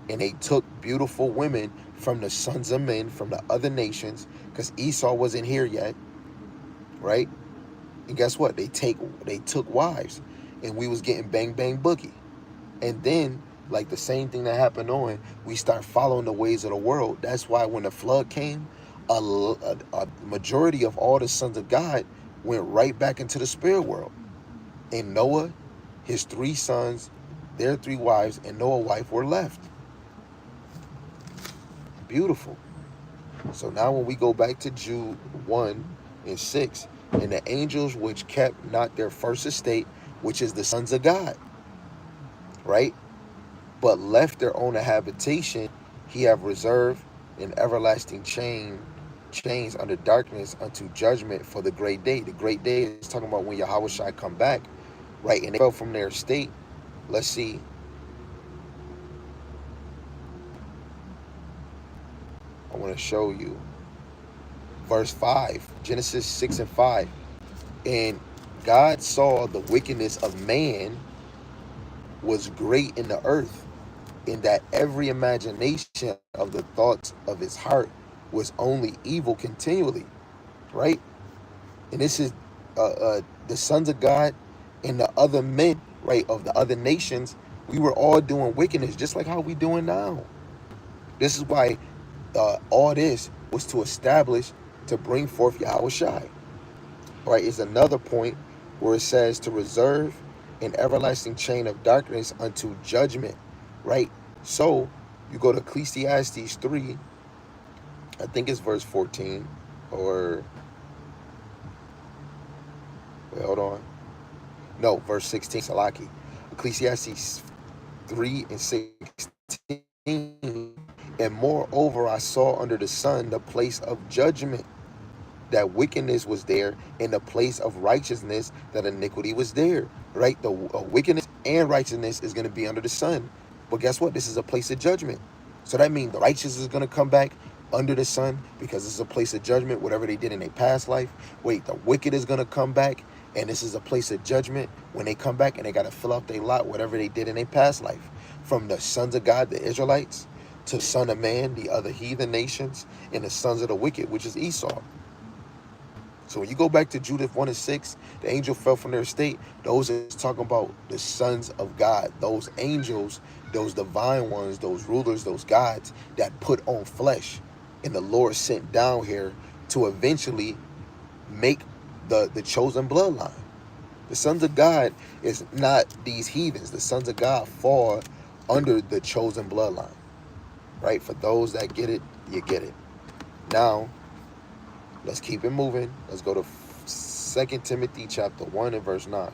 Speaker 1: and they took beautiful women from the sons of men, from the other nations, because Esau wasn't here yet, right? And guess what? They took wives, and we was getting bang bang boogie. And then, like the same thing that happened on, we start following the ways of the world. That's why when the flood came, a majority of all the sons of God went right back into the spirit world. And Noah, his 3 sons, their 3 wives, and Noah's wife were left. Beautiful. So now when we go back to Jude 1 and 6, and the angels which kept not their first estate, which is the sons of God, right? But left their own habitation, he have reserved an everlasting chains under darkness unto judgment for the great day. The great day is talking about when Yahawashi come back, right? And they fell from their estate. Let's see. I want to show you. Verse 5, Genesis 6 and 5. And God saw the wickedness of man was great in the earth, in that every imagination of the thoughts of his heart was only evil continually, right? And this is the sons of God and the other men, right, of the other nations. We were all doing wickedness, just like how we doing now. This is why all this was to establish, to bring forth Yahawashi. Right, is another point where it says to reserve an everlasting chain of darkness unto judgment. Right? So you go to Ecclesiastes 3, I think it's verse 14, or wait, hold on. No, verse 16, Salaki. Ecclesiastes 3 and 16. And moreover, I saw under the sun the place of judgment, that wickedness was there, in the place of righteousness, that iniquity was there. Right? The wickedness and righteousness is going to be under the sun. But guess what? This is a place of judgment. So that means the righteous is going to come back under the sun, because this is a place of judgment, whatever they did in their past life. Wait, the wicked is going to come back, and this is a place of judgment when they come back, and they got to fill out their lot, whatever they did in their past life. From the sons of God, the Israelites, to son of man, the other heathen nations, and the sons of the wicked, which is Esau. So when you go back to Judith 1 and 6, the angel fell from their estate. Those is talking about the sons of God, those angels, those divine ones, those rulers, those gods that put on flesh. And the Lord sent down here to eventually make the chosen bloodline. The sons of God is not these heathens. The sons of God fall under the chosen bloodline. Right? For those that get it, you get it. Now, let's keep it moving. Let's go to 2 Timothy chapter 1 and verse 9.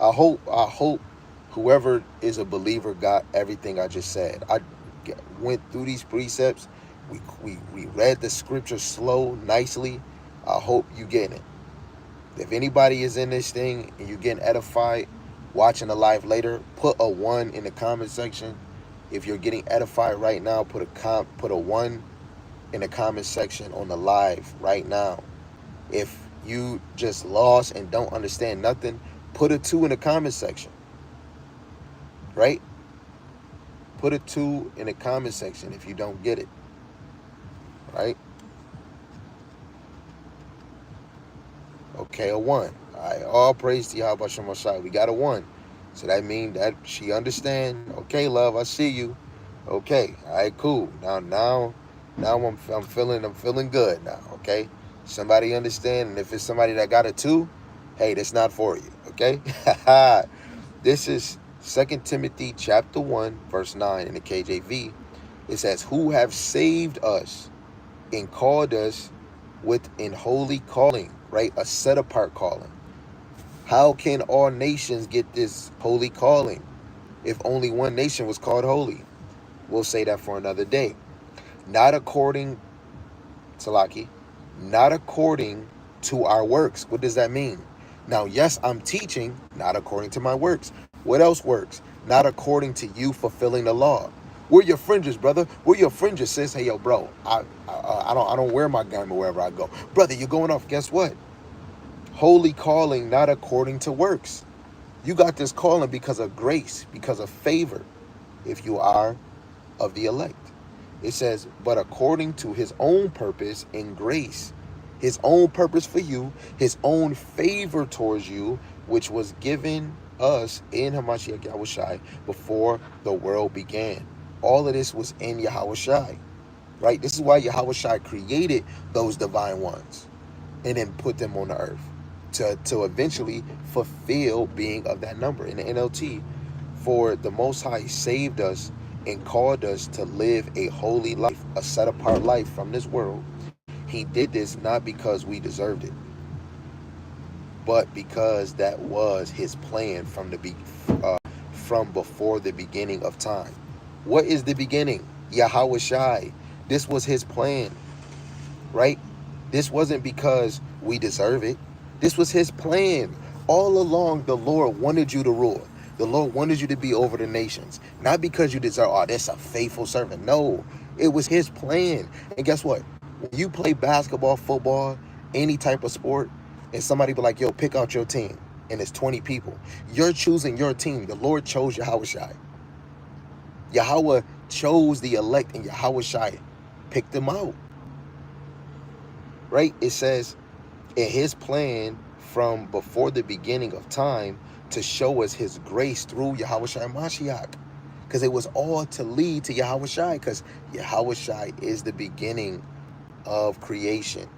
Speaker 1: I hope whoever is a believer got everything I just said. I went through these precepts. We read the scripture slow, nicely. I hope you getting it. If anybody is in this thing and you're getting edified, watching the live later, put a 1 in the comment section. If you're getting edified right now, put a 1 in the comment section on the live right now. If you just lost and don't understand nothing, put a 2 in the comment section. Right? Put a 2 in the comment section if you don't get it. Right? Okay, a 1. All right, all praise to Yahawashi Mashai. We got a 1. So that means that she understand. Okay, love, I see you. Okay, all right, cool. Now I'm feeling good now. Okay, somebody understand, and if it's somebody that got a 2, hey, that's not for you. Okay, this is 2 Timothy chapter 1 verse 9 in the KJV. It says, "Who have saved us and called us with an holy calling," right? A set apart calling. How can all nations get this holy calling if only one nation was called holy? We'll say that for another day. Not according, Salaki, not according to our works. What does that mean? Now, yes, I'm teaching, not according to my works. What else works? Not according to you fulfilling the law. Where your fringes, brother? Where your fringes, sis? Hey, yo, bro, I don't wear my garment wherever I go. Brother, you're going off. Guess what? Holy calling, not according to works. You got this calling because of grace, because of favor, if you are of the elect. It says, but according to his own purpose and grace, his own purpose for you, his own favor towards you, which was given us in Hamashiach Yahawashi before the world began. All of this was in Yahawashi, right? This is why Yahawashi created those divine ones and then put them on the earth to eventually fulfill being of that number. In the NLT, for the Most High saved us and called us to live a holy life, a set-apart life from this world. He did this not because we deserved it, but because that was his plan from before the beginning of time. What is the beginning? Yahawashi. This was his plan, right? This wasn't because we deserve it. This was his plan. All along, the Lord wanted you to rule. The Lord wanted you to be over the nations. Not because you deserve, oh, that's a faithful servant. No, it was his plan. And guess what? When you play basketball, football, any type of sport, and somebody be like, yo, pick out your team. and it's 20 people. You're choosing your team. The Lord chose Yahawashi. Yahweh chose the elect, and Yahawashi picked them out. Right? It says in his plan from before the beginning of time to show us his grace through Yahawashi Mashiach. Because it was all to lead to Yahawashi, because Yahawashi is the beginning of creation.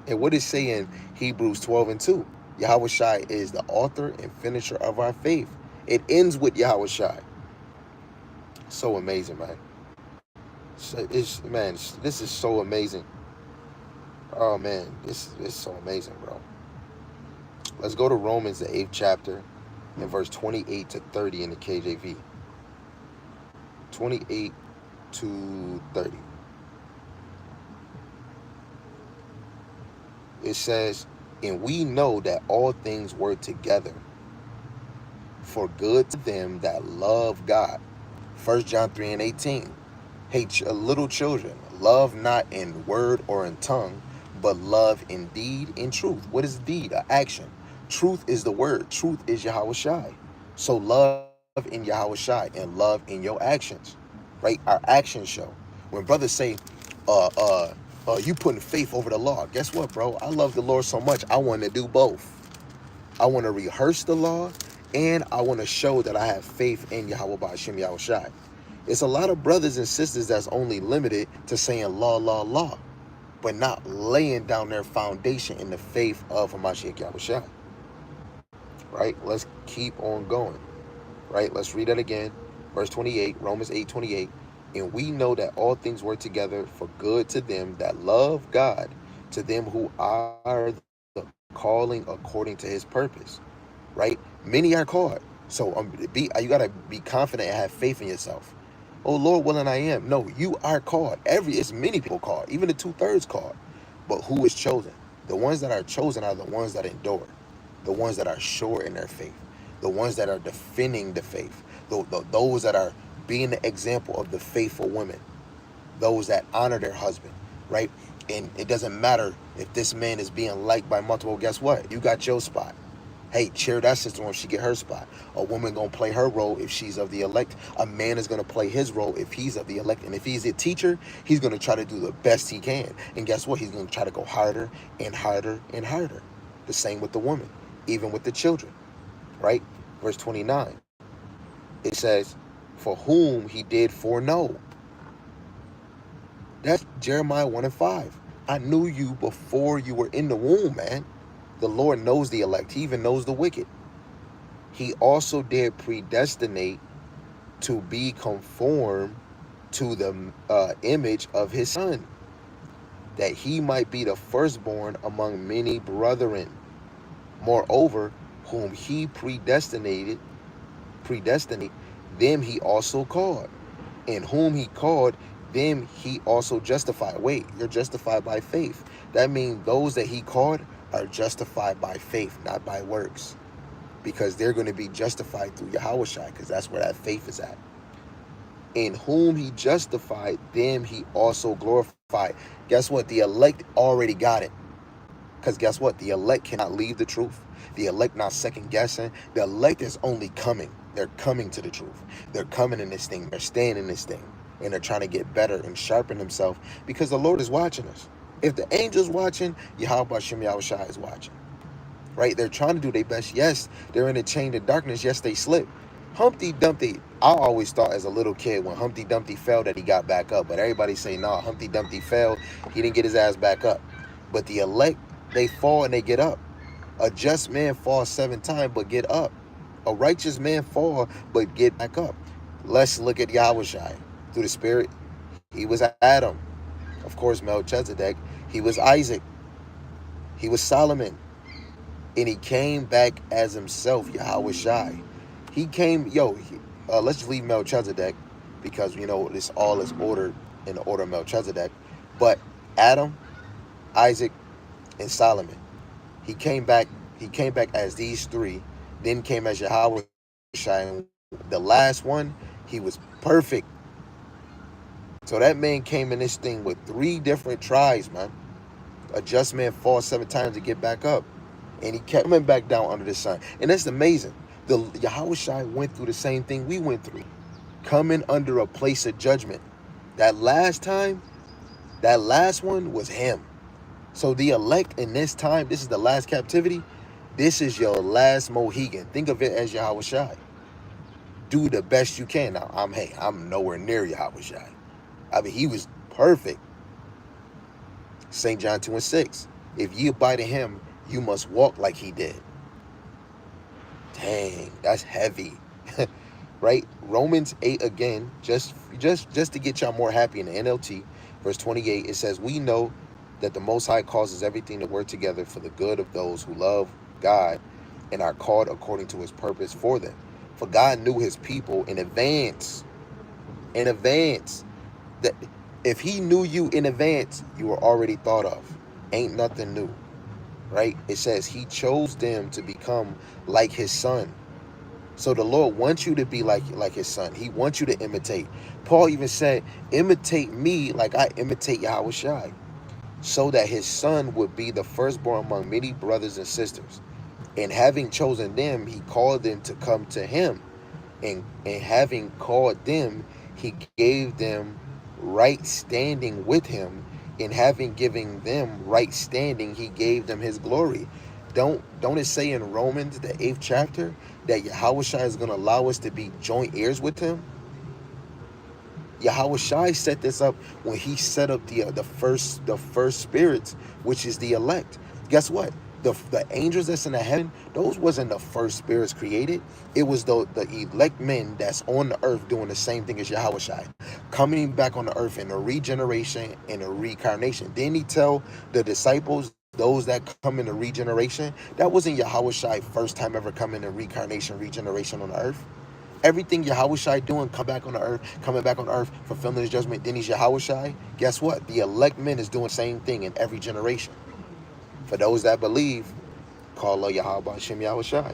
Speaker 1: And what it say in Hebrews 12:2? Yahawashi is the author and finisher of our faith. It ends with Yahawashi. So amazing, man. So this is so amazing. Oh man, this is so amazing, bro. Let's go to Romans, the 8th chapter, and verse 28 to 30 in the KJV. 28 to 30. It says, and we know that all things work together for good to them that love God. 1 John 3:18. Hey, little children, love not in word or in tongue, but love in deed and truth. What is deed? An action. Truth is the word. Truth is Yahawashi. So love in Yahawashi and love in your actions. Right? Our actions show. When brothers say, you putting faith over the law. Guess what, bro? I love the Lord so much, I want to do both. I want to rehearse the law, and I want to show that I have faith in Yahweh Ba'ashem Yahawashi. It's a lot of brothers and sisters that's only limited to saying law, law, law, but not laying down their foundation in the faith of Hamashiach Yahawashi. Right? Let's keep on going. Right? Let's read that again. Verse 28, Romans 8:28. And we know that all things work together for good to them that love God, to them who are the calling according to his purpose. Right? Many are called. So you got to be confident and have faith in yourself. Oh, Lord willing, I am. No, you are called. It's many people called, even the 2/3 called. But who is chosen? The ones that are chosen are the ones that endure, the ones that are sure in their faith, the ones that are defending the faith, those that are being the example of the faithful women, those that honor their husband, right? And it doesn't matter if this man is being liked by multiple. Guess what? You got your spot. Hey, cheer that sister when she get her spot. A woman gonna play her role if she's of the elect. A man is gonna play his role if he's of the elect. And if he's a teacher, he's gonna try to do the best he can. And guess what? He's gonna try to go harder and harder and harder. The same with the woman, even with the children, right? Verse 29. It says, for whom he did foreknow. That's Jeremiah 1:5. I knew you before you were in the womb, man. The Lord knows the elect. He even knows the wicked. He also did predestinate to be conformed to the image of his son, that he might be the firstborn among many brethren. Moreover, whom he predestinate, them he also called. And whom he called, them he also justified. Wait, you're justified by faith. That means those that he called are justified by faith, not by works, because they're going to be justified through Yahawashi, because that's where that faith is at. In whom he justified, them he also glorified. Guess what? The elect already got it, because guess what? The elect cannot leave the truth. The elect not second guessing. The elect is only coming. They're coming to the truth. They're coming in this thing. They're staying in this thing, and they're trying to get better and sharpen themselves, because the Lord is watching us. If the angel's watching, Yahweh Shem Yahawashi is watching. Right? They're trying to do their best. Yes, they're in a chain of darkness. Yes, they slip. Humpty Dumpty, I always thought as a little kid when Humpty Dumpty fell that he got back up. But everybody say, nah, Humpty Dumpty fell. He didn't get his ass back up. But the elect, they fall and they get up. A just man falls 7 times but get up. A righteous man fall but get back up. Let's look at Yahawashi. Through the Spirit, he was Adam. Of course, Melchizedek. He was Isaac. He was Solomon. And he came back as himself, Yahawashi. He came, let's just leave Melchizedek, because, this all is ordered in the order of Melchizedek. But Adam, Isaac, and Solomon. He came back as these 3, then came as Yahawashi. And the last one, he was perfect. So that man came in this thing with 3 different tries, man. A just man falls 7 times to get back up. And he kept coming back down under the sun. And that's amazing. The Yahawashi went through the same thing we went through, coming under a place of judgment. That last time, that last one was him. So the elect in this time, this is the last captivity. This is your last Mohegan. Think of it as Yahawashi. Do the best you can. Now, I'm nowhere near Yahawashi. I mean, he was perfect. St. John 2 and 6. If ye abide in him, you must walk like he did. Dang, that's heavy. Right? Romans 8 again, just to get y'all more happy in the NLT, verse 28, it says, we know that the Most High causes everything to work together for the good of those who love God and are called according to his purpose for them. For God knew his people in advance. In advance. That if he knew you in advance, you were already thought of. Ain't nothing new. Right? It says he chose them to become like his son. So the Lord wants you to be like his son. He wants you to imitate. Paul even said, imitate me like I imitate Yahawashi, so that his son would be the firstborn among many brothers and sisters. And having chosen them, he called them to come to him. And having called them, he gave them right standing with him. And having given them right standing, he gave them his glory. Don't it say in Romans, the 8th chapter, that Yahawashi is going to allow us to be joint heirs with him? Yahawashi set this up when he set up the first spirits, which is the elect. Guess what? The angels that's in the heaven, those wasn't the first spirits created. It was the elect men that's on the earth doing the same thing as Yahawashi, coming back on the earth in a regeneration and a reincarnation. Didn't he tell the disciples, those that come in the regeneration, that wasn't Yahawashi first time ever coming in reincarnation, regeneration on the earth? Everything Yahawashi doing, coming back on earth, fulfilling his judgment, then he's Yahawashi. Guess what? The elect men is doing the same thing in every generation. For those that believe, call Yahawashi Yahawashi.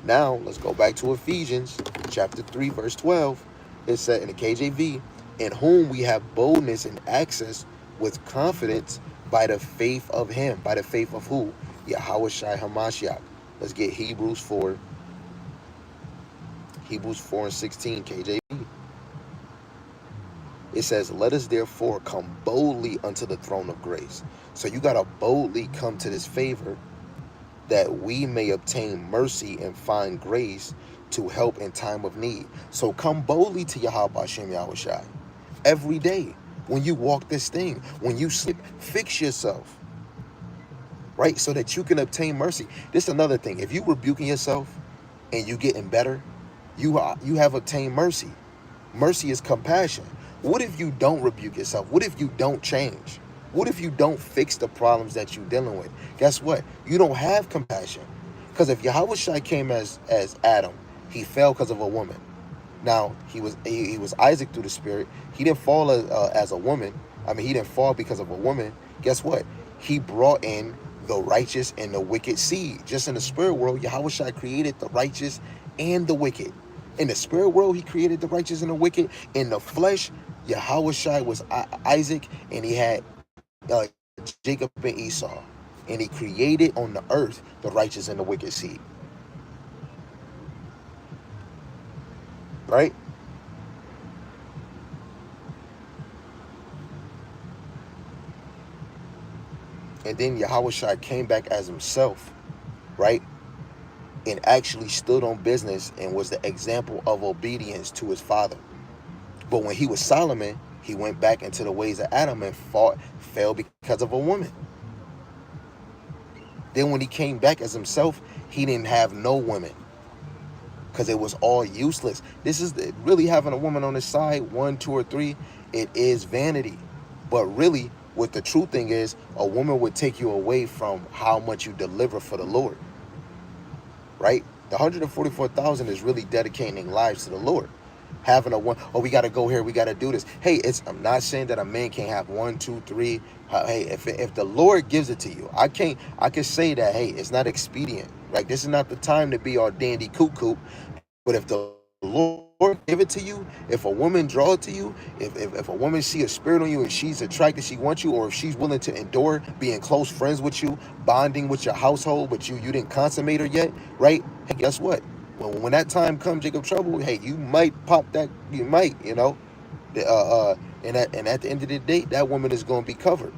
Speaker 1: Now, let's go back to Ephesians chapter 3, verse 12. It said in the KJV, in whom we have boldness and access with confidence by the faith of him. By the faith of who? Yahawashi Hamashiach. Let's get Hebrews 4 and 16, KJV. It says, let us therefore come boldly unto the throne of grace. So you got to boldly come to this favor that we may obtain mercy and find grace to help in time of need. So come boldly to Yahawashi Yahawashi every day. When you walk this thing, when you sleep, fix yourself, right? So that you can obtain mercy. This is another thing. If you rebuking yourself and you getting better, you have obtained mercy. Mercy is compassion. What if you don't rebuke yourself? What if you don't change? What if you don't fix the problems that you're dealing with? Guess what? You don't have compassion. Because if Yahawashi came as Adam, he fell because of a woman. Now, he was Isaac through the Spirit. He didn't fall as a woman. I mean, he didn't fall because of a woman. Guess what? He brought in the righteous and the wicked seed. Just in the spirit world, Yahawashi created the righteous and the wicked. In the spirit world, he created the righteous and the wicked. In the flesh, Yahawashi was Isaac, and he had Jacob and Esau. And he created on the earth the righteous and the wicked seed. Right? And then Yahawashi came back as himself, right? And actually stood on business and was the example of obedience to his father. But when he was Solomon, he went back into the ways of Adam and fell because of a woman. Then when he came back as himself, he didn't have no women, because it was all useless. This is really having a woman on his side, 1, 2, or 3, it is vanity. But really, what the true thing is, a woman would take you away from how much you deliver for the Lord. Right? The 144,000 is really dedicating lives to the Lord. Having a one, oh, we got to go here, we got to do this. Hey, I'm not saying that a man can't have 1, 2, 3. Hey, if the Lord gives it to you, I can say that, hey, it's not expedient. Like, this is not the time to be all dandy cuckoo. But if the Lord Lord give it to you, if a woman draw it to you, if a woman see a spirit on you and she's attracted, she wants you, or if she's willing to endure being close friends with you, bonding with your household, but you didn't consummate her yet, right? Hey, guess what? When that time comes, Jacob Trouble, hey, you might pop that, you might, and at the end of the day, that woman is going to be covered.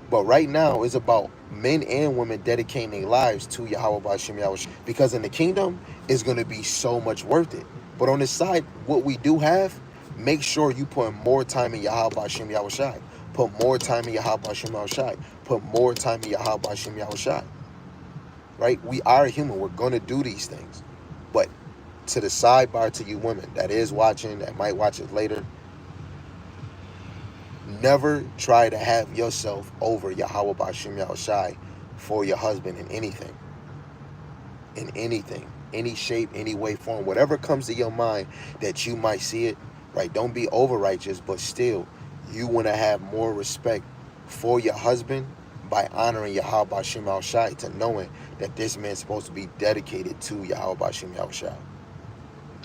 Speaker 1: But right now, it's about men and women dedicating their lives to Yahweh Bashim Yahawashi. Because in the kingdom, it's going to be so much worth it. But on the side, what we do have, make sure you put more time in Yahweh Bashim Yahawashi. Put more time in Yahweh Bashim Yahawashi. Put more time in Yahweh Bashim Yahawashi. Right? We are human. We're going to do these things. But to the sidebar to you women that is watching, that might watch it later, never try to have yourself over Yahweh Bashim Yahawashi for your husband in anything. In anything. Any shape, any way, form, whatever comes to your mind that you might see it, right? Don't be over righteous, but still, you want to have more respect for your husband by honoring Yahweh Bashim Yahawashi, to knowing that this man's supposed to be dedicated to Yahweh Bashim Yahawashi.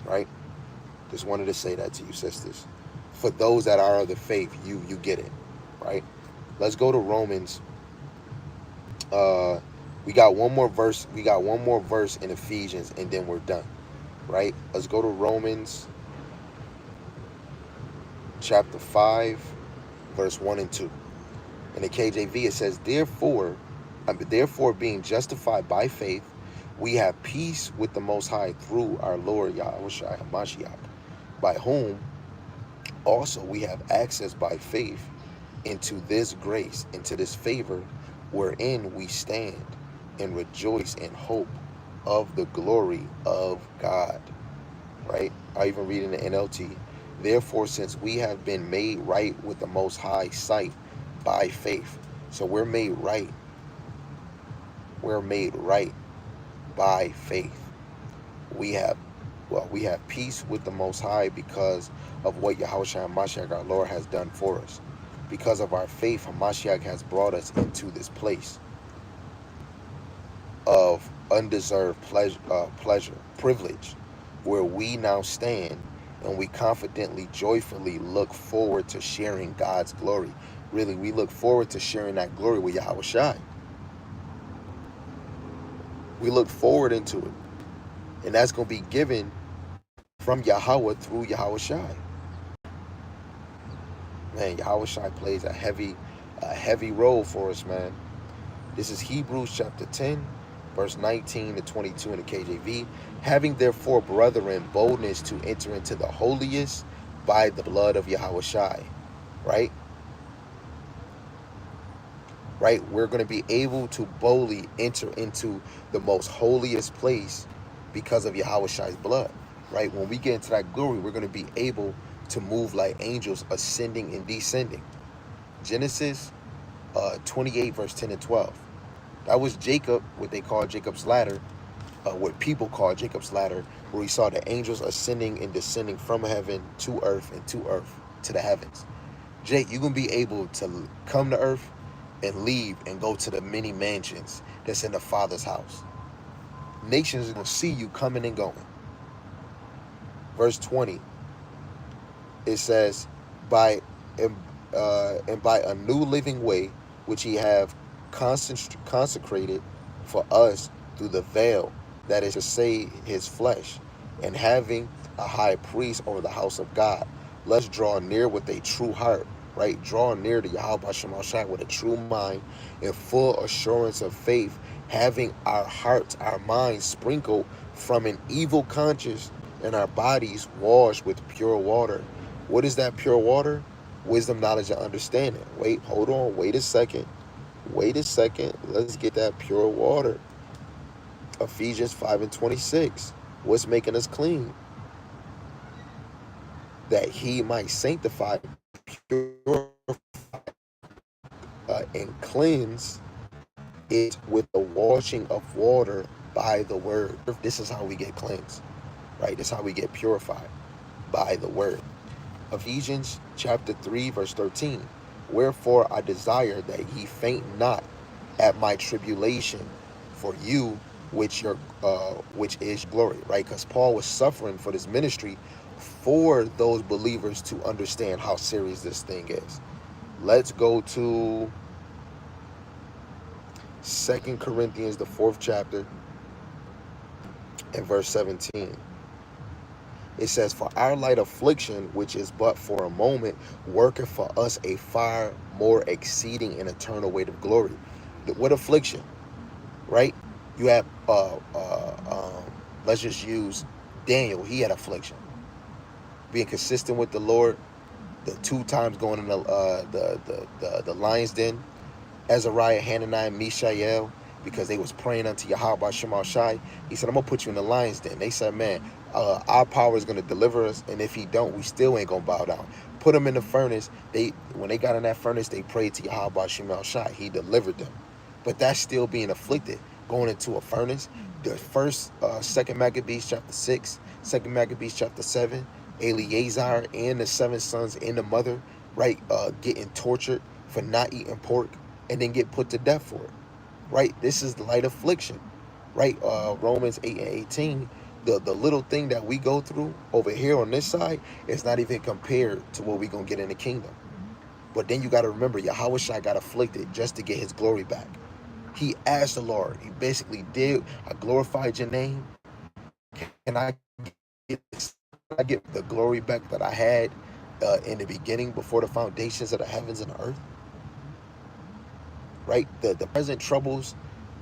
Speaker 1: Right? Just wanted to say that to you, sisters. For those that are of the faith, you get it, right? Let's go to Romans. We got one more verse. We got one more verse in Ephesians, and then we're done, right? Let's go to Romans chapter 5, verse 1 and 2. In the KJV, it says, Therefore, being justified by faith, we have peace with the Most High through our Lord Yahawashi HaMashiach, by whom also we have access by faith into this grace, into this favor, wherein we stand and rejoice in hope of the glory of God. Right? I even read in the NLT. Therefore, since we have been made right with the Most High sight by faith. So we're made right. We're made right by faith. We have peace with the Most High because of what Yahawashi HaMashiach, our Lord, has done for us. Because of our faith, HaMashiach has brought us into this place of undeserved privilege, where we now stand and we confidently, joyfully look forward to sharing God's glory. Really, we look forward to sharing that glory with Yahawashi. We look forward into it. And that's going to be given from Yahweh through Yahawashi. Man, Yahawashi plays a heavy role for us, man. This is Hebrews chapter 10, verse 19 to 22 in the KJV. Having therefore, brethren, boldness to enter into the holiest by the blood of Yahawashi. Right? Right? We're going to be able to boldly enter into the most holiest place because of Yahawashi's blood. Right? When we get into that glory, we're going to be able to move like angels, ascending and descending. Genesis 28, verse 10 and 12. That was Jacob, what they call Jacob's ladder, what people call Jacob's ladder, where he saw the angels ascending and descending from heaven to earth and to earth to the heavens. Jake, you're going to be able to come to earth and leave and go to the many mansions that's in the Father's house. Nations are going to see you coming and going. Verse 20, it says, and by a new living way, which he have consecrated for us through the veil, that is to say, his flesh, and having a high priest over the house of God. Let's draw near with a true heart, right? Draw near to Yahweh Shemashai with a true mind and full assurance of faith, having our hearts, our minds sprinkled from an evil conscience and our bodies washed with pure water. What is that pure water? Wisdom, knowledge, and understanding. Wait, hold on. Wait a second. Let's get that pure water. Ephesians 5 and 26. What's making us clean? That he might sanctify, purify, and cleanse it with the washing of water by the word. This is how we get cleansed, right? This is how we get purified, by the word. Ephesians chapter 3, verse 13. Wherefore I desire that ye faint not at my tribulation for you, which is glory, right? Because Paul was suffering for this ministry for those believers to understand how serious this thing is. Let's go to 2 Corinthians, the 4th chapter, and verse 17. It says, "For our light affliction, which is but for a moment, worketh for us a far more exceeding and eternal weight of glory." What affliction, right? You have, let's just use Daniel. He had affliction. Being consistent with the Lord, the 2 times going in the lion's den. Azariah, Hananiah, Mishael, because they was praying unto Yahawashi. He said, "I'm gonna put you in the lion's den." They said, "Man, our power is gonna deliver us, and if he don't, we still ain't gonna bow down." Put them in the furnace. When they got in that furnace, they prayed to Yahawashi. He delivered them. But that's still being afflicted, going into a furnace. The first, 2 Maccabees chapter 6, 2 Maccabees chapter 7, Eleazar and the 7 sons and the mother, right, getting tortured for not eating pork, and then get put to death for it, right? This is the light affliction, right? Romans 8 and 18, the little thing that we go through over here on this side is not even compared to what we're going to get in the kingdom. But then you got to remember, Yahawashi got afflicted just to get his glory back. He asked the Lord, he basically did, "I glorified your name. Can I get the glory back that I had in the beginning before the foundations of the heavens and the earth?" Right? The present troubles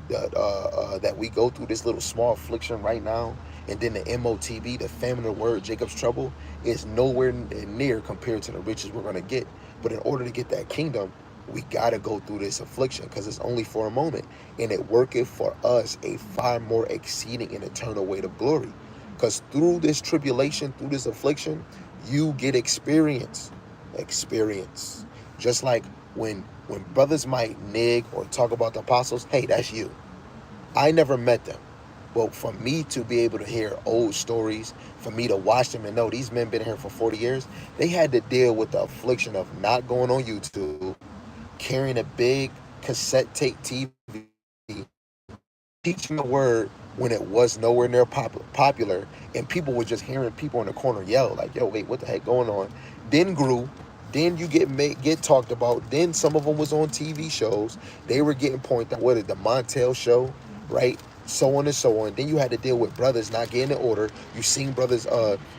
Speaker 1: that we go through, this little small affliction right now, and then the MOTB, the famine of the word, Jacob's trouble, is nowhere near compared to the riches we're going to get. But in order to get that kingdom, we got to go through this affliction, because it's only for a moment, and it worketh for us a far more exceeding and eternal weight of glory. Because through this tribulation, through this affliction, you get experience. Just like when brothers might nig or talk about the apostles, hey, that's you. I never met them. But for me to be able to hear old stories, for me to watch them and know these men been here for 40 years, they had to deal with the affliction of not going on YouTube, carrying a big cassette tape TV, teaching the word when it was nowhere near popular, and people were just hearing people in the corner yell like, "Yo, wait, what the heck going on?" Then grew, then you get talked about. Then some of them was on TV shows. They were getting pointed out. What is the Montel show, right? So on and so on. Then you had to deal with brothers not getting in order. You seen brothers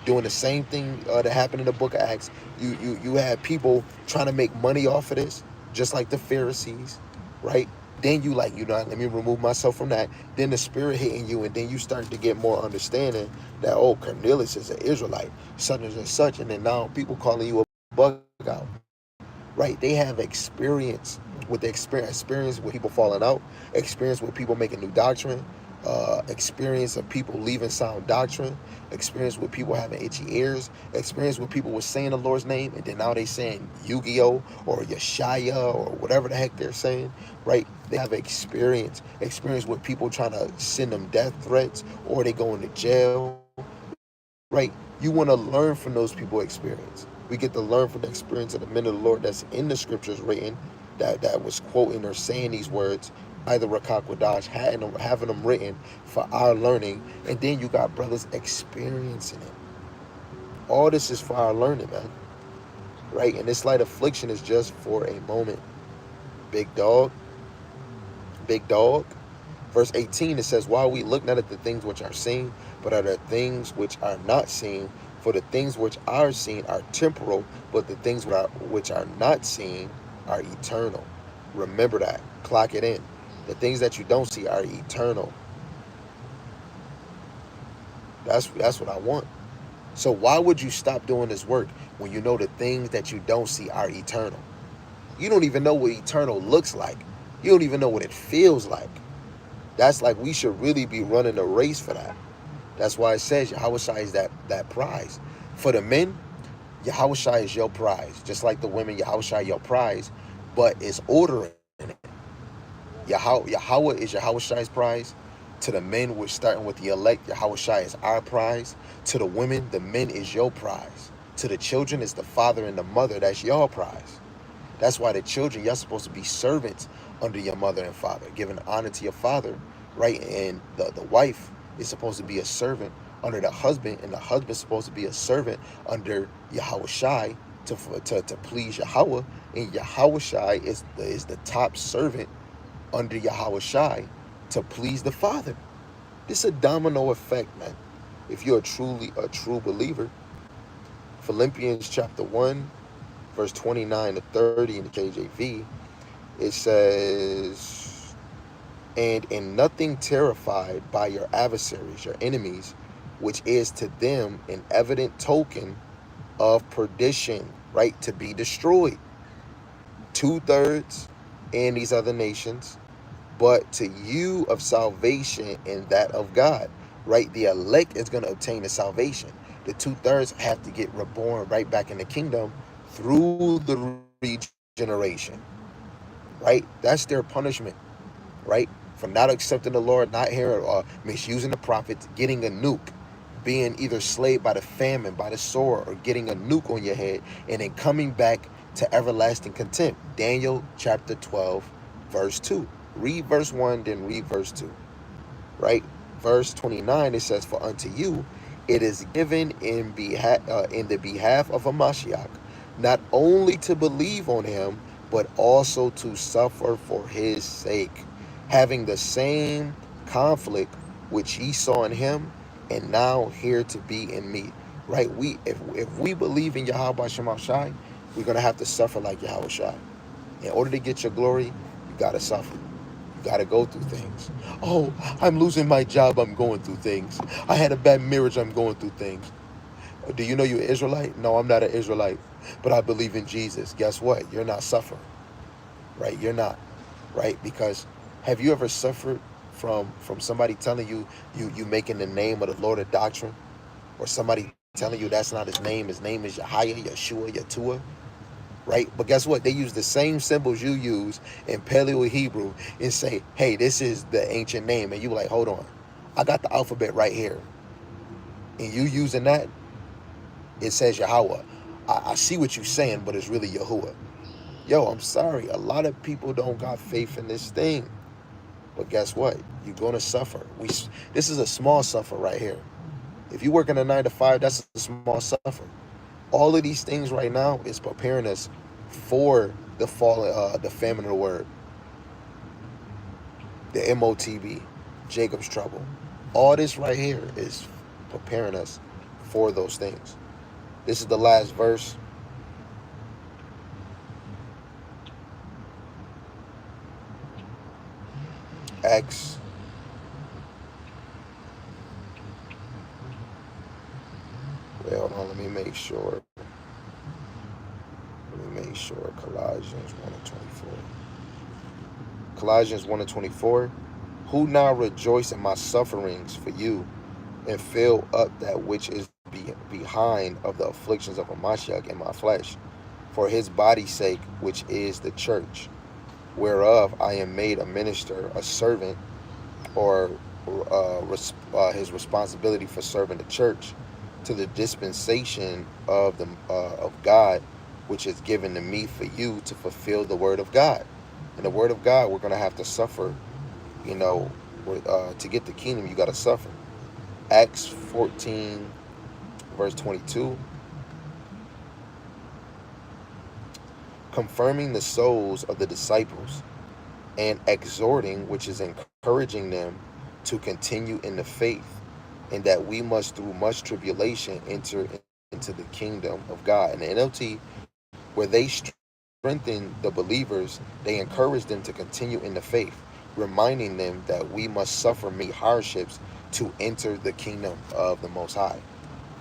Speaker 1: doing the same thing that happened in the book of Acts. You had people trying to make money off of this, just like the Pharisees, right? Then you like, let me remove myself from that. Then the spirit hitting you, and then you start to get more understanding that, oh, Cornelius is an Israelite, such and such, and then now people calling you a bug out, right? They have experience with the experience with people falling out, experience with people making new doctrine, experience of people leaving sound doctrine, experience with people having itchy ears, experience with people was saying the Lord's name, and then now they saying Yu-Gi-Oh or Yeshaya or whatever the heck they're saying, right? They have experience with people trying to send them death threats, or they going to jail, right? You want to learn from those people's experience. We get to learn from the experience of the men of the Lord that's in the scriptures written, that was quoting or saying these words, either Rakak Wadash, having them written for our learning, and then you got brothers experiencing it. All this is for our learning, man, right? And this light affliction is just for a moment. Big dog. Verse 18, it says, "While we look not at the things which are seen, but at the things which are not seen. For the things which are seen are temporal, but the things which are not seen are eternal." Remember that. Clock it in. The things that you don't see are eternal. That's what I want. So why would you stop doing this work when you know the things that you don't see are eternal? You don't even know what eternal looks like. You don't even know what it feels like. That's like, we should really be running a race for that. That's why it says Yahawashi is that prize. For the men, Yahawashi is your prize. Just like the women, Yahawashi your prize, but it's order in it. Yahweh is Yahawashi's prize. To the men, we're starting with the elect. Yahawashi is our prize. To the women, the men is your prize. To the children, it's the father and the mother. That's your prize. That's why the children, you're supposed to be servants under your mother and father, giving honor to your father, right? And the wife is supposed to be a servant under the husband, and the husband's supposed to be a servant under Yahawashi to please Yahweh, and Yahawashi is the top servant under Yahawashi to please the Father. This is a domino effect, man. If you're truly a true believer, Philippians chapter 1, verse 29 to 30 in the KJV, it says, and in nothing terrified by your adversaries, your enemies, which is to them an evident token of perdition, right? To be destroyed. 2/3 in these other nations, but to you of salvation and that of God, right? The elect is going to obtain the salvation. The 2/3 have to get reborn right back in the kingdom through the regeneration, right? That's their punishment, right? For not accepting the Lord, not hearing or misusing the prophets, getting a nuke, being either slayed by the famine, by the sword, or getting a nuke on your head, and then coming back to everlasting contempt. Daniel chapter 12, verse 2. Read verse 1, then read verse 2, right? Verse 29, it says, for unto you it is given in the behalf of a Mashiach, not only to believe on him, but also to suffer for his sake, having the same conflict which ye saw in him, and now here to be in me. Right? If we believe in Yahweh Shema Shai, we're gonna have to suffer like Yahweh Shai. In order to get your glory, you gotta suffer. You gotta go through things. Oh, I'm losing my job, I'm going through things. I had a bad marriage, I'm going through things. Do you know you're an Israelite? No, I'm not an Israelite, but I believe in Jesus. Guess what? You're not suffering, right? You're not, right? Because have you ever suffered from somebody telling you you making the name of the Lord a doctrine, or somebody telling you that's not his name is Yahya, Yeshua, Yatua, right? But guess what? They use the same symbols you use in Paleo Hebrew and say, hey, this is the ancient name, and you like, hold on, I got the alphabet right here, and you using that, it says Yahweh. I see what you're saying, but it's really Yahuwah. Yo, I'm sorry. A lot of people don't got faith in this thing. But guess what? You're going to suffer. This is a small suffer right here. If you work in a 9 to 5, that's a small suffer. All of these things right now is preparing us for the fall, the famine of the word, the MOTB, Jacob's trouble. All this right here is preparing us for those things. This is the last verse. Acts. Wait, hold on. Let me make sure. Colossians 1 and 24. Colossians 1 and 24. Who now rejoice in my sufferings for you, and fill up that which is behind of the afflictions of a Mashiach in my flesh, for his body's sake, which is the church, whereof I am made a minister, a servant, or his responsibility for serving the church, to the dispensation of God, which is given to me for you to fulfill the word of God. And the word of God, we're going to have to suffer. To get the kingdom, you got to suffer. Acts 14, verse 22. Confirming the souls of the disciples and exhorting, which is encouraging them to continue in the faith, and that we must through much tribulation enter into the kingdom of God. And the NLT, where they strengthen the believers, they encourage them to continue in the faith, reminding them that we must suffer many hardships to enter the kingdom of the Most High.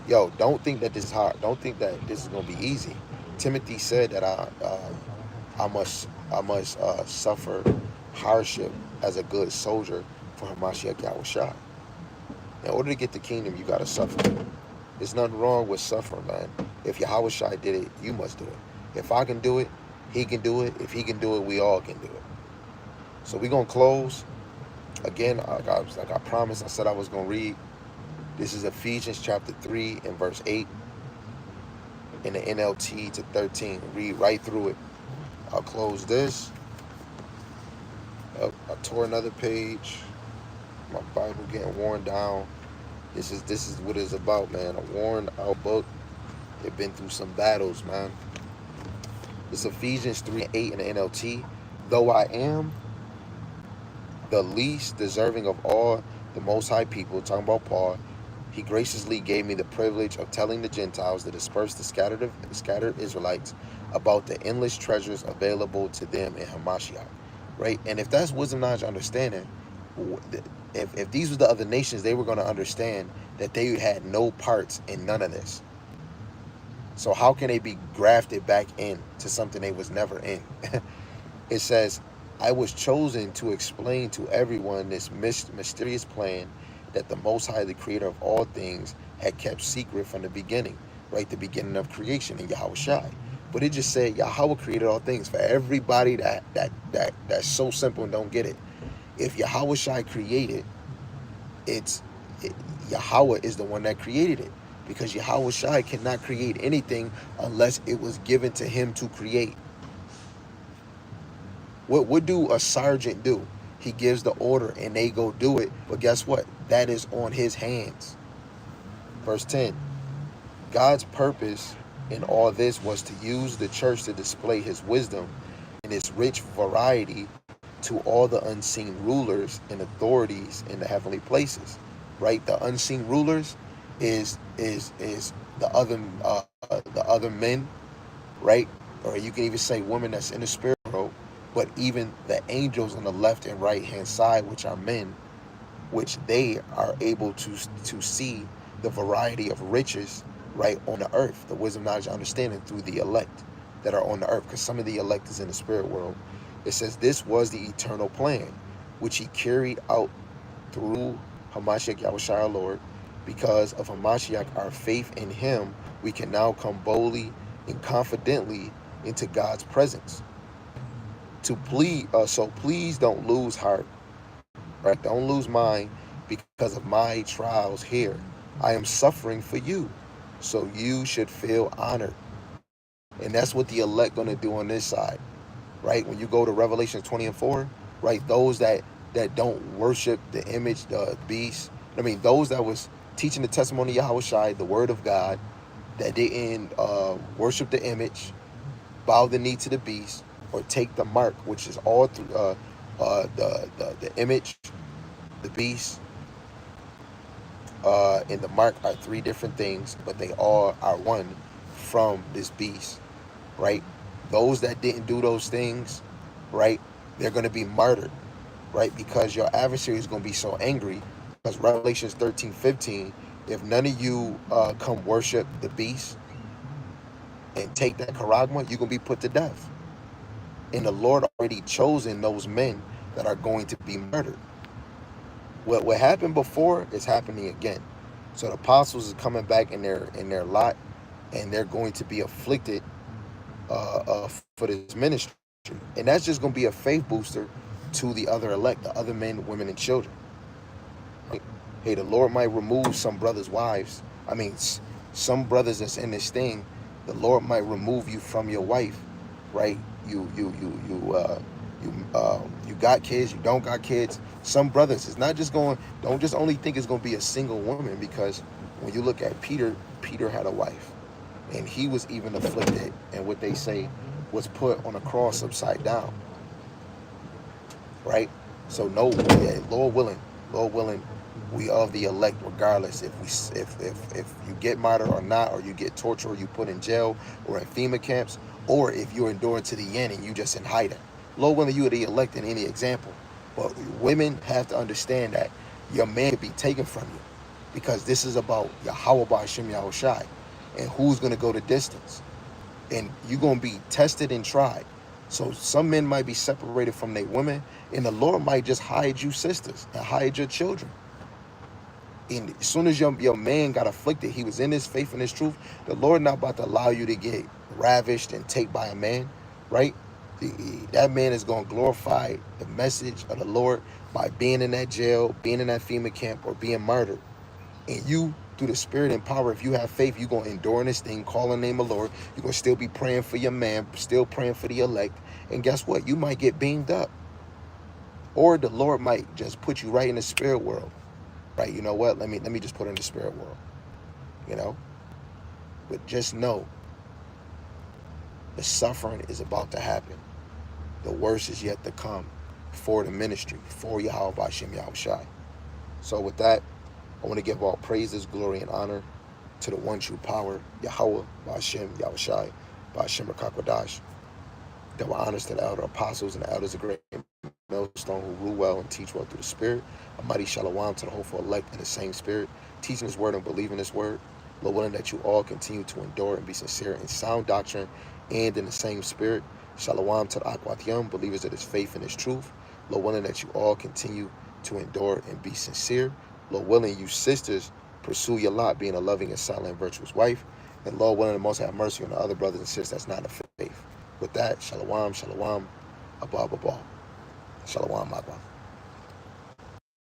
Speaker 1: Yo, don't think that this is hard. Don't think that this is going to be easy. Timothy said that I must suffer hardship as a good soldier for Hamashiach Yahawashi. In order to get the kingdom, you got to suffer. There's nothing wrong with suffering, man. If Yahawashi did it, you must do it. If I can do it, he can do it. If he can do it, we all can do it. So we're going to close. Again, like I promised, I said I was going to read. This is Ephesians chapter 3 and verse 8 in the NLT to 13. Read right through it. I'll close this. I tore another page. My Bible getting worn down. This is what it's about, man. A worn out book. They've been through some battles, man. It's Ephesians 3:8 in the NLT. Though I am the least deserving of all the Most High people, talking about Paul, he graciously gave me the privilege of telling the Gentiles, the dispersed, the scattered Israelites, about the endless treasures available to them in Hamashiach. Right? And if that's wisdom, knowledge, understanding, if these were the other nations, they were going to understand that they had no parts in none of this. So how can they be grafted back in to something they was never in? It says, I was chosen to explain to everyone this mysterious plan that the Most High, the creator of all things, had kept secret from the beginning, right? The beginning of creation in Yahawashi. But it just said Yahweh created all things. For everybody that's so simple and don't get it. If Yahawashi created, Yahweh is the one that created it. Because Yahawashi cannot create anything unless it was given to him to create. What do a sergeant do? He gives the order and they go do it. But guess what? That is on his hands. Verse 10. God's purpose in all this was to use the church to display his wisdom and its rich variety to all the unseen rulers and authorities in the heavenly places. Right? The unseen rulers is the other men, right? Or you can even say women that's in the spirit world. But even the angels on the left and right hand side, which are men, which they are able to see the variety of riches right on the earth, the wisdom, knowledge, understanding through the elect that are on the earth, because some of the elect is in the spirit world. It says this was the eternal plan, which he carried out through Hamashiach Yahawashi our Lord. Because of Hamashiach, our faith in him, we can now come boldly and confidently into God's presence. So please don't lose heart, right? Don't lose mind because of my trials here. I am suffering for you, so you should feel honored. And that's what the elect going to do on this side, right? When you go to Revelation 20 and 4, right? Those that don't worship the image, the beast. I mean, those that was teaching the testimony of Yahawashi, the word of God, that didn't worship the image, bow the knee to the beast, or take the mark, which is all through the image, the beast, and the mark are three different things, but they all are one from this beast, right? Those that didn't do those things, right, they're going to be martyred, right? Because your adversary is going to be so angry. Because Revelations 13:15, if none of you come worship the beast and take that charagma, you're going to be put to death. And the Lord already chosen those men that are going to be murdered. What happened before is happening again. So the apostles is coming back in their lot, and they're going to be afflicted for this ministry. And that's just going to be a faith booster to the other elect, the other men, women, and children. Right? Hey, the Lord might remove some brothers' wives. I mean, some brothers that's in this thing, the Lord might remove you from your wife, right? You got kids, you don't got kids. Some brothers, it's not just going, don't just only think it's going to be a single woman, because when you look at Peter had a wife, and he was even afflicted, and what they say was put on a cross upside down, right? So no, yeah, Lord willing, we are the elect regardless if you get martyred or not, or you get tortured, or you put in jail or in FEMA camps, or if you're enduring to the end and you just in hiding. Lord willing, you are the elect in any example. But women have to understand that your man could be taken from you, because this is about Yahweh Ba'ashem Yahawashi and who's going to go the distance. And you're going to be tested and tried. So some men might be separated from their women, and the Lord might just hide you sisters and hide your children. And as soon as your man got afflicted, he was in his faith and his truth, the Lord not about to allow you to get ravished and taken by a man, right? That man is going to glorify the message of the Lord by being in that jail, being in that FEMA camp, or being martyred. And you, through the spirit and power, if you have faith, you're going to endure in this thing, call on the name of the Lord. You're going to still be praying for your man, still praying for the elect. And guess what? You might get beamed up. Or the Lord might just put you right in the spirit world. right? You know what? Let me just put it in the spirit world, you know? But just know the suffering is about to happen. The worst is yet to come for the ministry, for Yahawashi Yahawashi. So with that, I want to give all praises, glory, and honor to the one true power, Yahweh, Ba'ashem, Yahawashi, Ba'ashem Rakakwadash. Double honors to the elder apostles and the elders of great millstone who rule well and teach well through the Spirit. A mighty shalom to the hopeful elect in the same Spirit, teaching His word and believing His word. Lord willing that you all continue to endure and be sincere in sound doctrine and in the same Spirit. Shalom to the Akwat believers of His faith and His truth. Lord willing that you all continue to endure and be sincere. Lord willing, you sisters pursue your lot, being a loving and silent and virtuous wife. And Lord willing, the most have mercy on the other brothers and sisters that's not in the faith. With that, shalom, shalom, abba, abba. Shalom, Magwa.